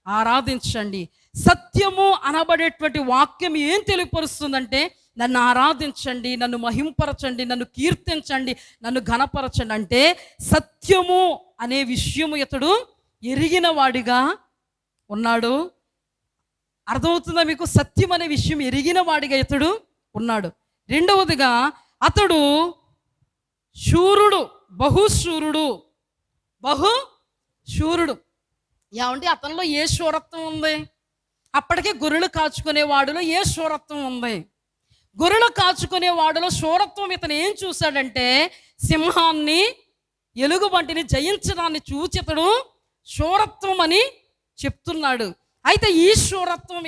ఆరాధించండి. సత్యము అనబడేటువంటి వాక్యం ఏం తెలియపరుస్తుందంటే, నన్ను ఆరాధించండి, నన్ను మహింపరచండి, నన్ను కీర్తించండి, నన్ను ఘనపరచండి. అంటే సత్యము అనే విషయము ఇతడు ఎరిగిన వాడిగా ఉన్నాడు. అర్థమవుతుందా మీకు? సత్యం అనే విషయం ఎరిగిన వాడిగా ఇతడు ఉన్నాడు. రెండవదిగా అతడు శూరుడు, బహుశూరుడు, బహుశూరుడు. ఏమంటే అతనిలో ఏ శూరత్వం ఉంది? అప్పటికే గొర్రెలు కాచుకునే వాడిలో ఏ శూరత్వం ఉంది? గొర్రెలు కాచుకునే వాడిలో శూరత్వం ఇతను ఏం చూశాడంటే, సింహాన్ని, ఎలుగుబంటిని జయించడాన్ని చూచి ఇతడు శూరత్వం అని చెప్తున్నాడు. అయితే ఈ శూరత్వం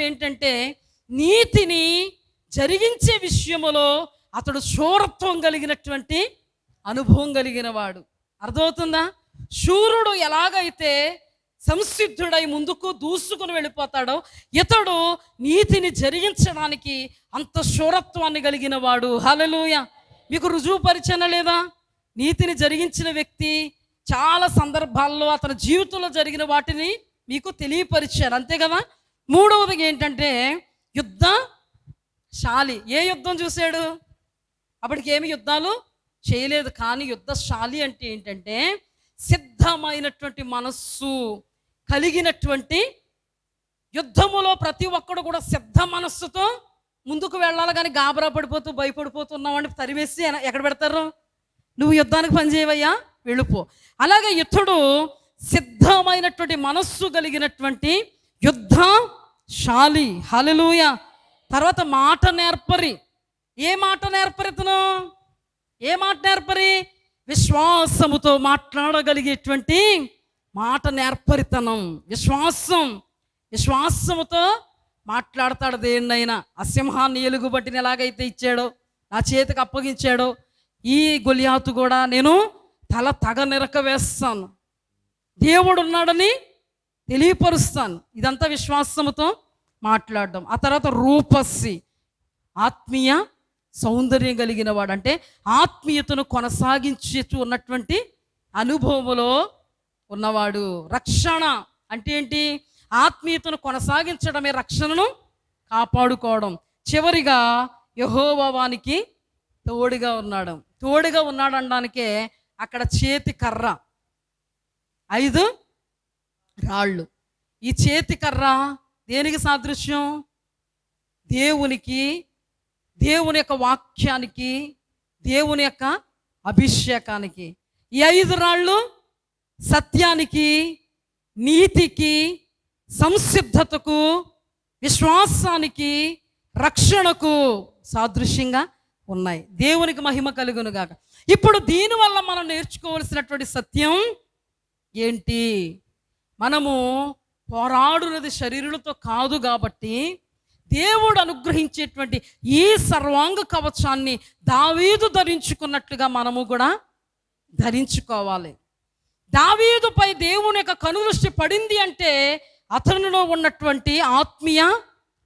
ఏంటంటే నీతిని జరిగించే విషయములో అతడు శూరత్వం కలిగినటువంటి అనుభవం కలిగిన వాడు. అర్థమవుతుందా? శూరుడు ఎలాగైతే సంసిద్ధుడై ముందుకు దూసుకుని వెళ్ళిపోతాడో, ఇతడు నీతిని జరిగించడానికి అంత శూరత్వాన్ని కలిగిన వాడు. హల్లెలూయా! మీకు రుజువుపరిచన లేదా? నీతిని జరిగించిన వ్యక్తి చాలా సందర్భాల్లో అతని జీవితంలో జరిగిన వాటిని మీకు తెలియపరిచారు, అంతే కదా. మూడవది ఏంటంటే యుద్ధశాలి. ఏ యుద్ధం చూశాడు? అప్పటికి ఏమి యుద్ధాలు చేయలేదు, కానీ యుద్ధశాలి అంటే ఏంటంటే సిద్ధమైనటువంటి మనస్సు కలిగినటువంటి, యుద్ధములో ప్రతి ఒక్కడు కూడా సిద్ధ మనస్సుతో ముందుకు వెళ్ళాలి. కానీ గాబరా పడిపోతూ భయపడిపోతున్నామని తరివేసి ఎక్కడ పెడతారు? నువ్వు యుద్ధానికి పనిచేయవయ్యా, వెళ్ళిపో. అలాగే ఇతడు సిద్ధమైనటువంటి మనస్సు కలిగినటువంటి యుద్ధశాలి. హల్లెలూయా! తర్వాత మాట నేర్పరి. ఏ మాట నేర్పరి ఇతను? ఏ మాట నేర్పరి? విశ్వాసముతో మాట్లాడగలిగేటువంటి మాట నేర్పరితనం. విశ్వాసముతో మాట్లాడతాడు దేన్నైనా. ఆ సింహాన్ని, ఎలుగుబట్టిని ఎలాగైతే ఇచ్చాడో, నా చేతికి అప్పగించాడో, ఈ గొలియాతు కూడా నేను తల తగనిరక వేస్తాను, దేవుడు ఉన్నాడని తెలియపరుస్తాను. ఇదంతా విశ్వాసముతో మాట్లాడడం. ఆ తర్వాత రూపస్సి, ఆత్మీయ సౌందర్యం కలిగిన వాడు. అంటే ఆత్మీయతను కొనసాగించేస్తూ ఉన్నటువంటి అనుభవములో ఉన్నవాడు. రక్షణ అంటే ఏంటి? ఆత్మీయతను కొనసాగించడమే రక్షణను కాపాడుకోవడం. చివరిగా యెహోవా వానికి తోడుగా ఉన్నాడు. తోడుగా ఉన్నాడు అనడానికే అక్కడ చేతి కర్ర, 5 రాళ్ళు. ఈ చేతి కర్ర దేనికి సాదృశ్యం? దేవుని యొక్క వాక్యానికి, దేవుని యొక్క అభిషేకానికి. ఈ 5 రాళ్ళు సత్యానికి, నీతికి, సంసిద్ధతకు, విశ్వాసానికి, రక్షణకు సాదృశ్యంగా ఉన్నాయి. దేవునికి మహిమ కలుగును గాక. ఇప్పుడు దీనివల్ల మనం నేర్చుకోవలసినటువంటి సత్యం ఏంటి? మనము పోరాడునది శరీరులతో కాదు కాబట్టి, దేవుడు అనుగ్రహించేటువంటి ఈ సర్వాంగ కవచాన్ని దావీదు ధరించుకున్నట్లుగా మనము కూడా ధరించుకోవాలి. దావీదుపై దేవుని యొక్క కనుదృష్టి పడింది అంటే అతనిలో ఉన్నటువంటి ఆత్మీయ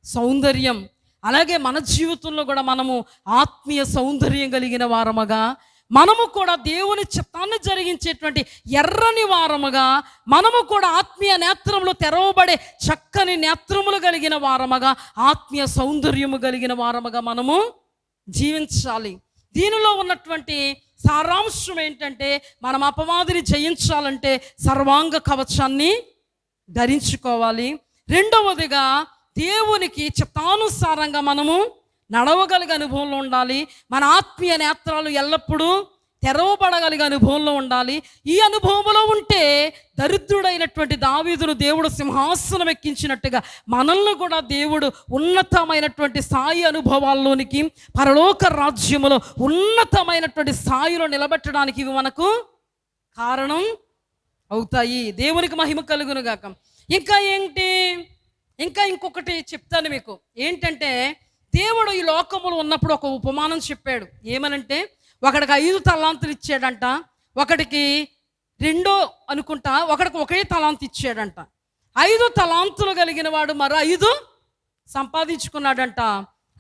సౌందర్యం. అలాగే మన జీవితంలో కూడా మనము ఆత్మీయ సౌందర్యం కలిగిన వారముగా, మనము కూడా దేవుని చిత్తాన్ని జరిగించేటువంటి ఎర్రని వారముగా, మనము కూడా ఆత్మీయ నేత్రములు తెరవబడే చక్కని నేత్రములు కలిగిన వారముగా, ఆత్మీయ సౌందర్యము కలిగిన వారముగా మనము జీవించాలి. దీనిలో ఉన్నటువంటి సారాంశం ఏంటంటే, మనం అపవాదిని జయించాలంటే సర్వాంగ కవచాన్ని ధరించుకోవాలి. రెండవదిగా దేవునికి చిత్తానుసారంగా మనము నడవగలిగే అనుభవంలో ఉండాలి. మన ఆత్మీయ నేత్రాలు ఎల్లప్పుడూ తెరవబడగలిగే అనుభవంలో ఉండాలి. ఈ అనుభవంలో ఉంటే దరిద్రుడైనటువంటి దావీదును దేవుడు సింహాసనం ఎక్కించినట్టుగా మనల్ని కూడా దేవుడు ఉన్నతమైనటువంటి స్థాయి అనుభవాల్లోనికి, పరలోక రాజ్యములో ఉన్నతమైనటువంటి స్థాయిలో నిలబెట్టడానికి ఇవి మనకు కారణం అవుతాయి. దేవునికి మహిమ కలుగును గాక. ఇంకా ఇంకొకటి చెప్తాను మీకు. ఏంటంటే, దేవుడు ఈ లోకములో ఉన్నప్పుడు ఒక ఉపమానం చెప్పాడు. ఏమనంటే, ఒకడికి 5 తలాంతులు ఇచ్చాడంట, ఒకడికి 2 అనుకుంటా, ఒకడికి 1 తలాంతు ఇచ్చాడంట. 5 తలాంతులు కలిగిన వాడు మరో 5 సంపాదించుకున్నాడంట.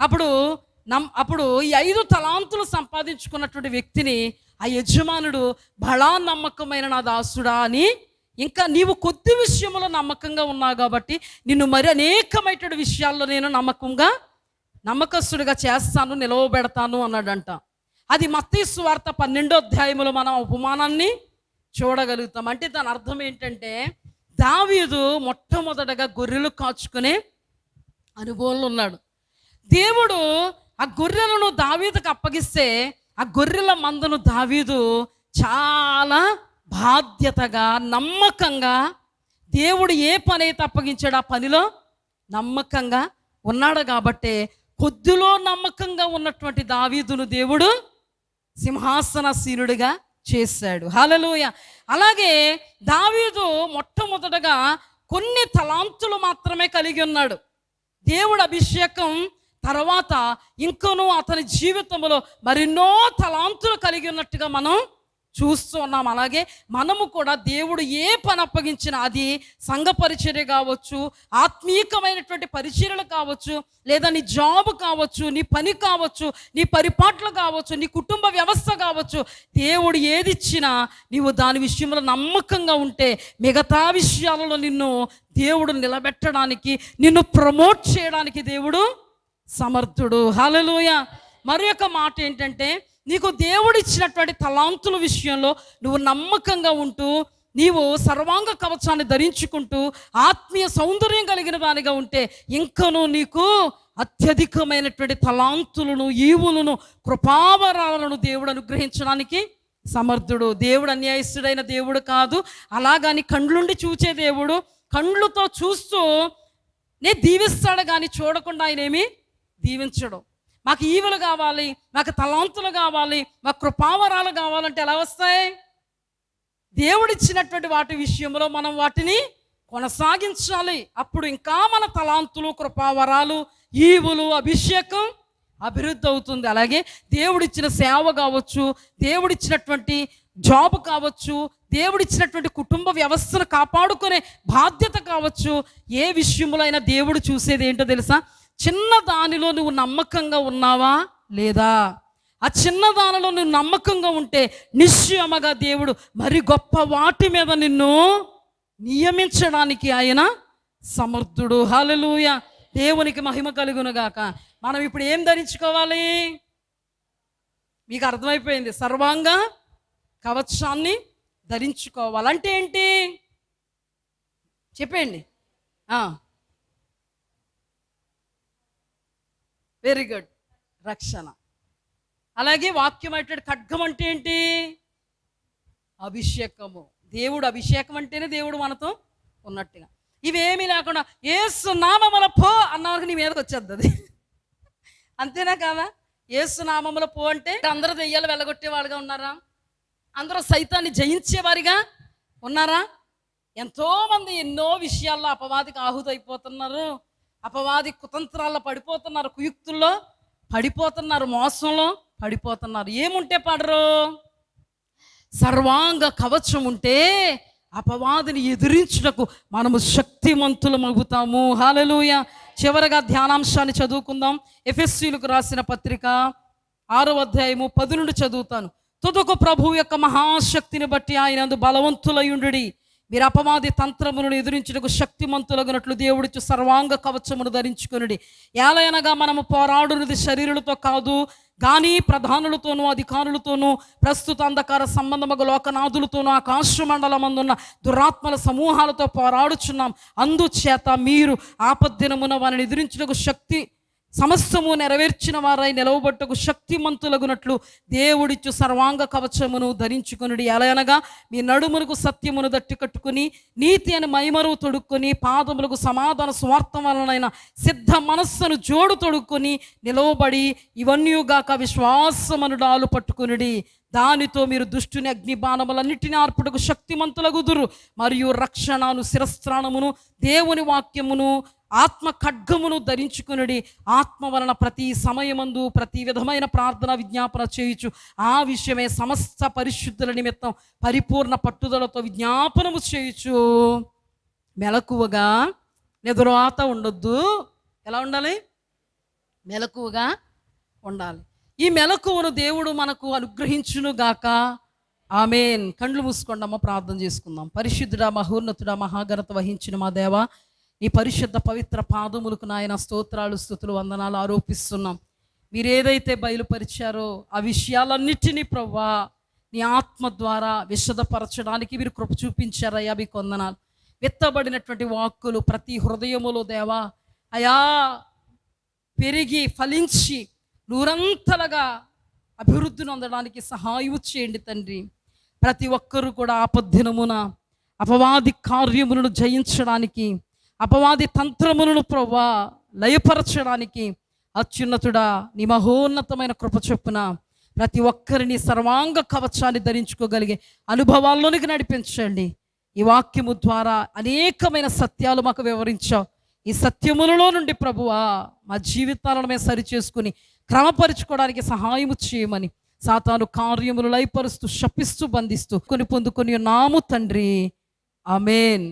అప్పుడు ఈ 5 తలాంతులు సంపాదించుకున్నటువంటి వ్యక్తిని ఆ యజమానుడు, బలా నమ్మకమైన నా దాసుడా అని, ఇంకా నీవు కొద్ది విషయంలో నమ్మకంగా ఉన్నావు కాబట్టి నిన్ను మరి అనేకమైనటువంటి విషయాల్లో నేను నమ్మకస్తుడిగా చేస్తాను, నిలవబెడతాను అన్నాడంట. అది మత్తయి సువార్త 12వ అధ్యాయంలో మనం ఉపమానాన్ని చూడగలుగుతాం. అంటే దాని అర్థం ఏంటంటే, దావీదు మొట్టమొదటగా గొర్రెలు కాచుకునే అనుభవంలో ఉన్నాడు. దేవుడు ఆ గొర్రెలను దావీదుకు అప్పగిస్తే ఆ గొర్రెల మందను దావీదు చాలా బాధ్యతగా నమ్మకంగా, దేవుడు ఏ పని అయితే అప్పగించాడు ఆ పనిలో నమ్మకంగా ఉన్నాడు. కాబట్టి కొద్దిలో నమ్మకంగా ఉన్నటువంటి దావీదును దేవుడు సింహాసనాసీనుడిగా చేశాడు. హల్లెలూయా. అలాగే దావీదు మొట్టమొదటగా కొన్ని తలాంతులు మాత్రమే కలిగి ఉన్నాడు. దేవుడు అభిషేకం తర్వాత ఇంకనూ అతని జీవితంలో మరెన్నో తలాంతులు కలిగి ఉన్నట్టుగా మనం చూస్తూ ఉన్నాం. అలాగే మనము కూడా దేవుడు ఏ పని అప్పగించినా, అది సంఘ పరిచర్య కావచ్చు, ఆత్మీయమైనటువంటి పరిచర్యలు కావచ్చు, లేదా నీ జాబ్ కావచ్చు, నీ పని కావచ్చు, నీ పరిపాట్లు కావచ్చు, నీ కుటుంబ వ్యవస్థ కావచ్చు, దేవుడు ఏది ఇచ్చినా నీవు దాని విషయంలో నమ్మకంగా ఉంటే మిగతా విషయాలలో నిన్ను దేవుడు నిలబెట్టడానికి, నిన్ను ప్రమోట్ చేయడానికి దేవుడు సమర్థుడు. హల్లెలూయా. మరి యొక్క మాట ఏంటంటే, నీకు దేవుడు ఇచ్చినటువంటి తలాంతుల విషయంలో నువ్వు నమ్మకంగా ఉంటూ, నీవు సర్వాంగ కవచాన్ని ధరించుకుంటూ ఆత్మీయ సౌందర్యం కలిగిన దానిగా ఉంటే ఇంకనూ నీకు అత్యధికమైనటువంటి తలాంతులను, ఈవులను, కృపావరాలను దేవుడు అనుగ్రహించడానికి సమర్థుడు. దేవుడు అన్యాయస్తుడైన దేవుడు కాదు. అలాగని కండ్లుండి చూచే దేవుడు. కండ్లతో చూస్తూ దీవిస్తాడు కానీ చూడకుండా ఆయన ఏమి దీవించడు. మాకు ఈవులు కావాలి, మాకు తలాంతులు కావాలి, మాకు కృపావరాలు కావాలంటే ఎలా వస్తాయి? దేవుడిచ్చినటువంటి వాటి విషయంలో మనం వాటిని కొనసాగించాలి. అప్పుడు ఇంకా మన తలాంతులు, కృపావరాలు, ఈవులు, అభిషేకం అభివృద్ధి అవుతుంది. అలాగే దేవుడిచ్చిన సేవ కావచ్చు, దేవుడిచ్చినటువంటి జాబ్ కావచ్చు, దేవుడిచ్చినటువంటి కుటుంబ వ్యవస్థను కాపాడుకునే బాధ్యత కావచ్చు, ఏ విషయంలో అయినా దేవుడు చూసేది ఏంటో తెలుసా? చిన్న దానిలో నువ్వు నమ్మకంగా ఉన్నావా లేదా? ఆ చిన్న దానిలో నువ్వు నమ్మకంగా ఉంటే నిశ్చయముగా దేవుడు మరి గొప్ప వాటి మీద నిన్ను నియమించడానికి ఆయన సమర్థుడు. హల్లెలూయా. దేవునికి మహిమ కలుగును గాక. మనం ఇప్పుడు ఏం ధరించుకోవాలి? మీకు అర్థమైపోయింది. సర్వాంగ కవచాన్ని ధరించుకోవాలంటే ఏంటి చెప్పండి. వెరీ గుడ్, రక్షణ. అలాగే వాక్యం అంటే ఖడ్గం అంటే ఏంటి? అభిషేకము. దేవుడు అభిషేకం అంటేనే దేవుడు మనతో ఉన్నట్టుగా. ఇవేమీ లేకుండా యేసు నామములో పో అన్నవారికి నీ మీదకి వచ్చేద్ది అది. అంతేనా కాదా? యేసు నామములో పో అంటే అందరూ దెయ్యాలు వెళ్ళగొట్టేవాళ్ళుగా ఉన్నారా? అందరూ సైతాన్ని జయించేవారిగా ఉన్నారా? ఎంతోమంది ఎన్నో విషయాల్లో అపవాదికి ఆహుతైపోతున్నారు. అపవాది కుతంత్రాల్లో పడిపోతున్నారు, కుయుక్తుల్లో పడిపోతున్నారు, మోసంలో పడిపోతున్నారు. ఏముంటే పడరు? సర్వాంగ కవచం ఉంటే అపవాదిని ఎదిరించుటకు మనము శక్తిమంతులం అవుతాము. హల్లెలూయా. చివరగా ధ్యానాంశాన్ని చదువుకుందాం. ఎఫెసీయులకు రాసిన పత్రిక 6వ అధ్యాయము 10 నుండి చదువుతాను. తుదకు ప్రభువు యొక్క మహాశక్తిని బట్టి ఆయనందు బలవంతులయుండుడి, మీరు అపవాది తంత్రములను ఎదురించుటకు శక్తిమంతులగునట్లు దేవుడిచ్చు సర్వాంగ కవచమును ధరించుకొనుడి. ఏలయనగా మనము పోరాడునది శరీరులతో కాదు కానీ ప్రధానులతోనూ, అధికారులతోనూ, ప్రస్తుత అంధకార సంబంధముగ లోకనాథులతోనూ, ఆకాశ మండలమందున్న దురాత్మల సమూహాలతో పోరాడుచున్నాం. అందుచేత మీరు ఆపద్దినమున వారిని ఎదిరించుటకు శక్తి సమస్తము నెరవేర్చిన వారై నిలవబట్టుకు శక్తిమంతులగునట్లు దేవుడిచ్చు సర్వాంగ కవచమును ధరించుకొనుడి. ఎలయనగా మీ నడుములకు సత్యమును దట్టి కట్టుకుని, నీతి అని మైమరువు తొడుక్కొని, పాదములకు సమాధాన స్వార్థం వలనైన సిద్ధ మనస్సును జోడు తొడుక్కొని నిలవబడి, ఇవన్నీగాక విశ్వాసమును డాలు పట్టుకునుడి. దానితో మీరు దుష్టుని అగ్ని బాణములన్నిటిని ఆర్పుటకు శక్తిమంతులగుదురు. మరియు రక్షణను, శిరస్త్రాణమును, దేవుని వాక్యమును, ఆత్మ ఖడ్గమును ధరించుకునుడి. ఆత్మ వలన ప్రతి సమయమందు ప్రతి విధమైన ప్రార్థన విజ్ఞాపన చేయుచు ఆ విషయమే సమస్త పరిశుద్ధుల నిమిత్తం పరిపూర్ణ పట్టుదలతో విజ్ఞాపనము చేయుచు మెలకువగా నిద్రవాత ఉండొద్దు. ఎలా ఉండాలి? మెలకువగా ఉండాలి. ఈ మెలకువను దేవుడు మనకు అనుగ్రహించును గాక. ఆమేన్. కళ్ళు మూసుకోండమ్మ, ప్రార్థన చేసుకుందాం. పరిశుద్ధుడా, మహోన్నతుడా, మహాఘనత వహించిన మా దేవా, నీ పరిశుద్ధ పవిత్ర పాదములకు నాయన స్తోత్రాలు, స్తుతులు, వందనాలు ఆరోపిస్తున్నాం. మీరు ఏదైతే బయలుపరిచారో ఆ విషయాలన్నిటినీ ప్రభువా నీ ఆత్మ ద్వారా విశదపరచడానికి మీరు కృప చూపించారయ్యా, మీకు వందనాలు. విత్తబడినటువంటి వాక్కులు ప్రతి హృదయములో దేవా అయా పెరిగి ఫలించి నూరంతలుగా అభివృద్ధిని పొందడానికి సహాయం చేయండి తండ్రి. ప్రతి ఒక్కరూ కూడా ఆపద్దినమున అపవాది కార్యములను జయించడానికి, అపవాది తంత్రములను ప్రభువా లయపరచడానికి అత్యున్నతుడా నీ మహోన్నతమైన కృప చొప్పున ప్రతి ఒక్కరిని సర్వాంగ కవచాన్ని ధరించుకోగలిగే అనుభవాల్లోనికి నడిపించండి. ఈ వాక్యము ద్వారా అనేకమైన సత్యాలు మాకు వివరించావు. ఈ సత్యములలో నుండి ప్రభువా మా జీవితాలను మేము సరిచేసుకుని క్రమపరుచుకోవడానికి సహాయము చేయమని సాతాను కార్యములు లయపరుస్తూ శపిస్తూ బంధిస్తూ పొందుకొని నాము తండ్రి. ఆమేన్.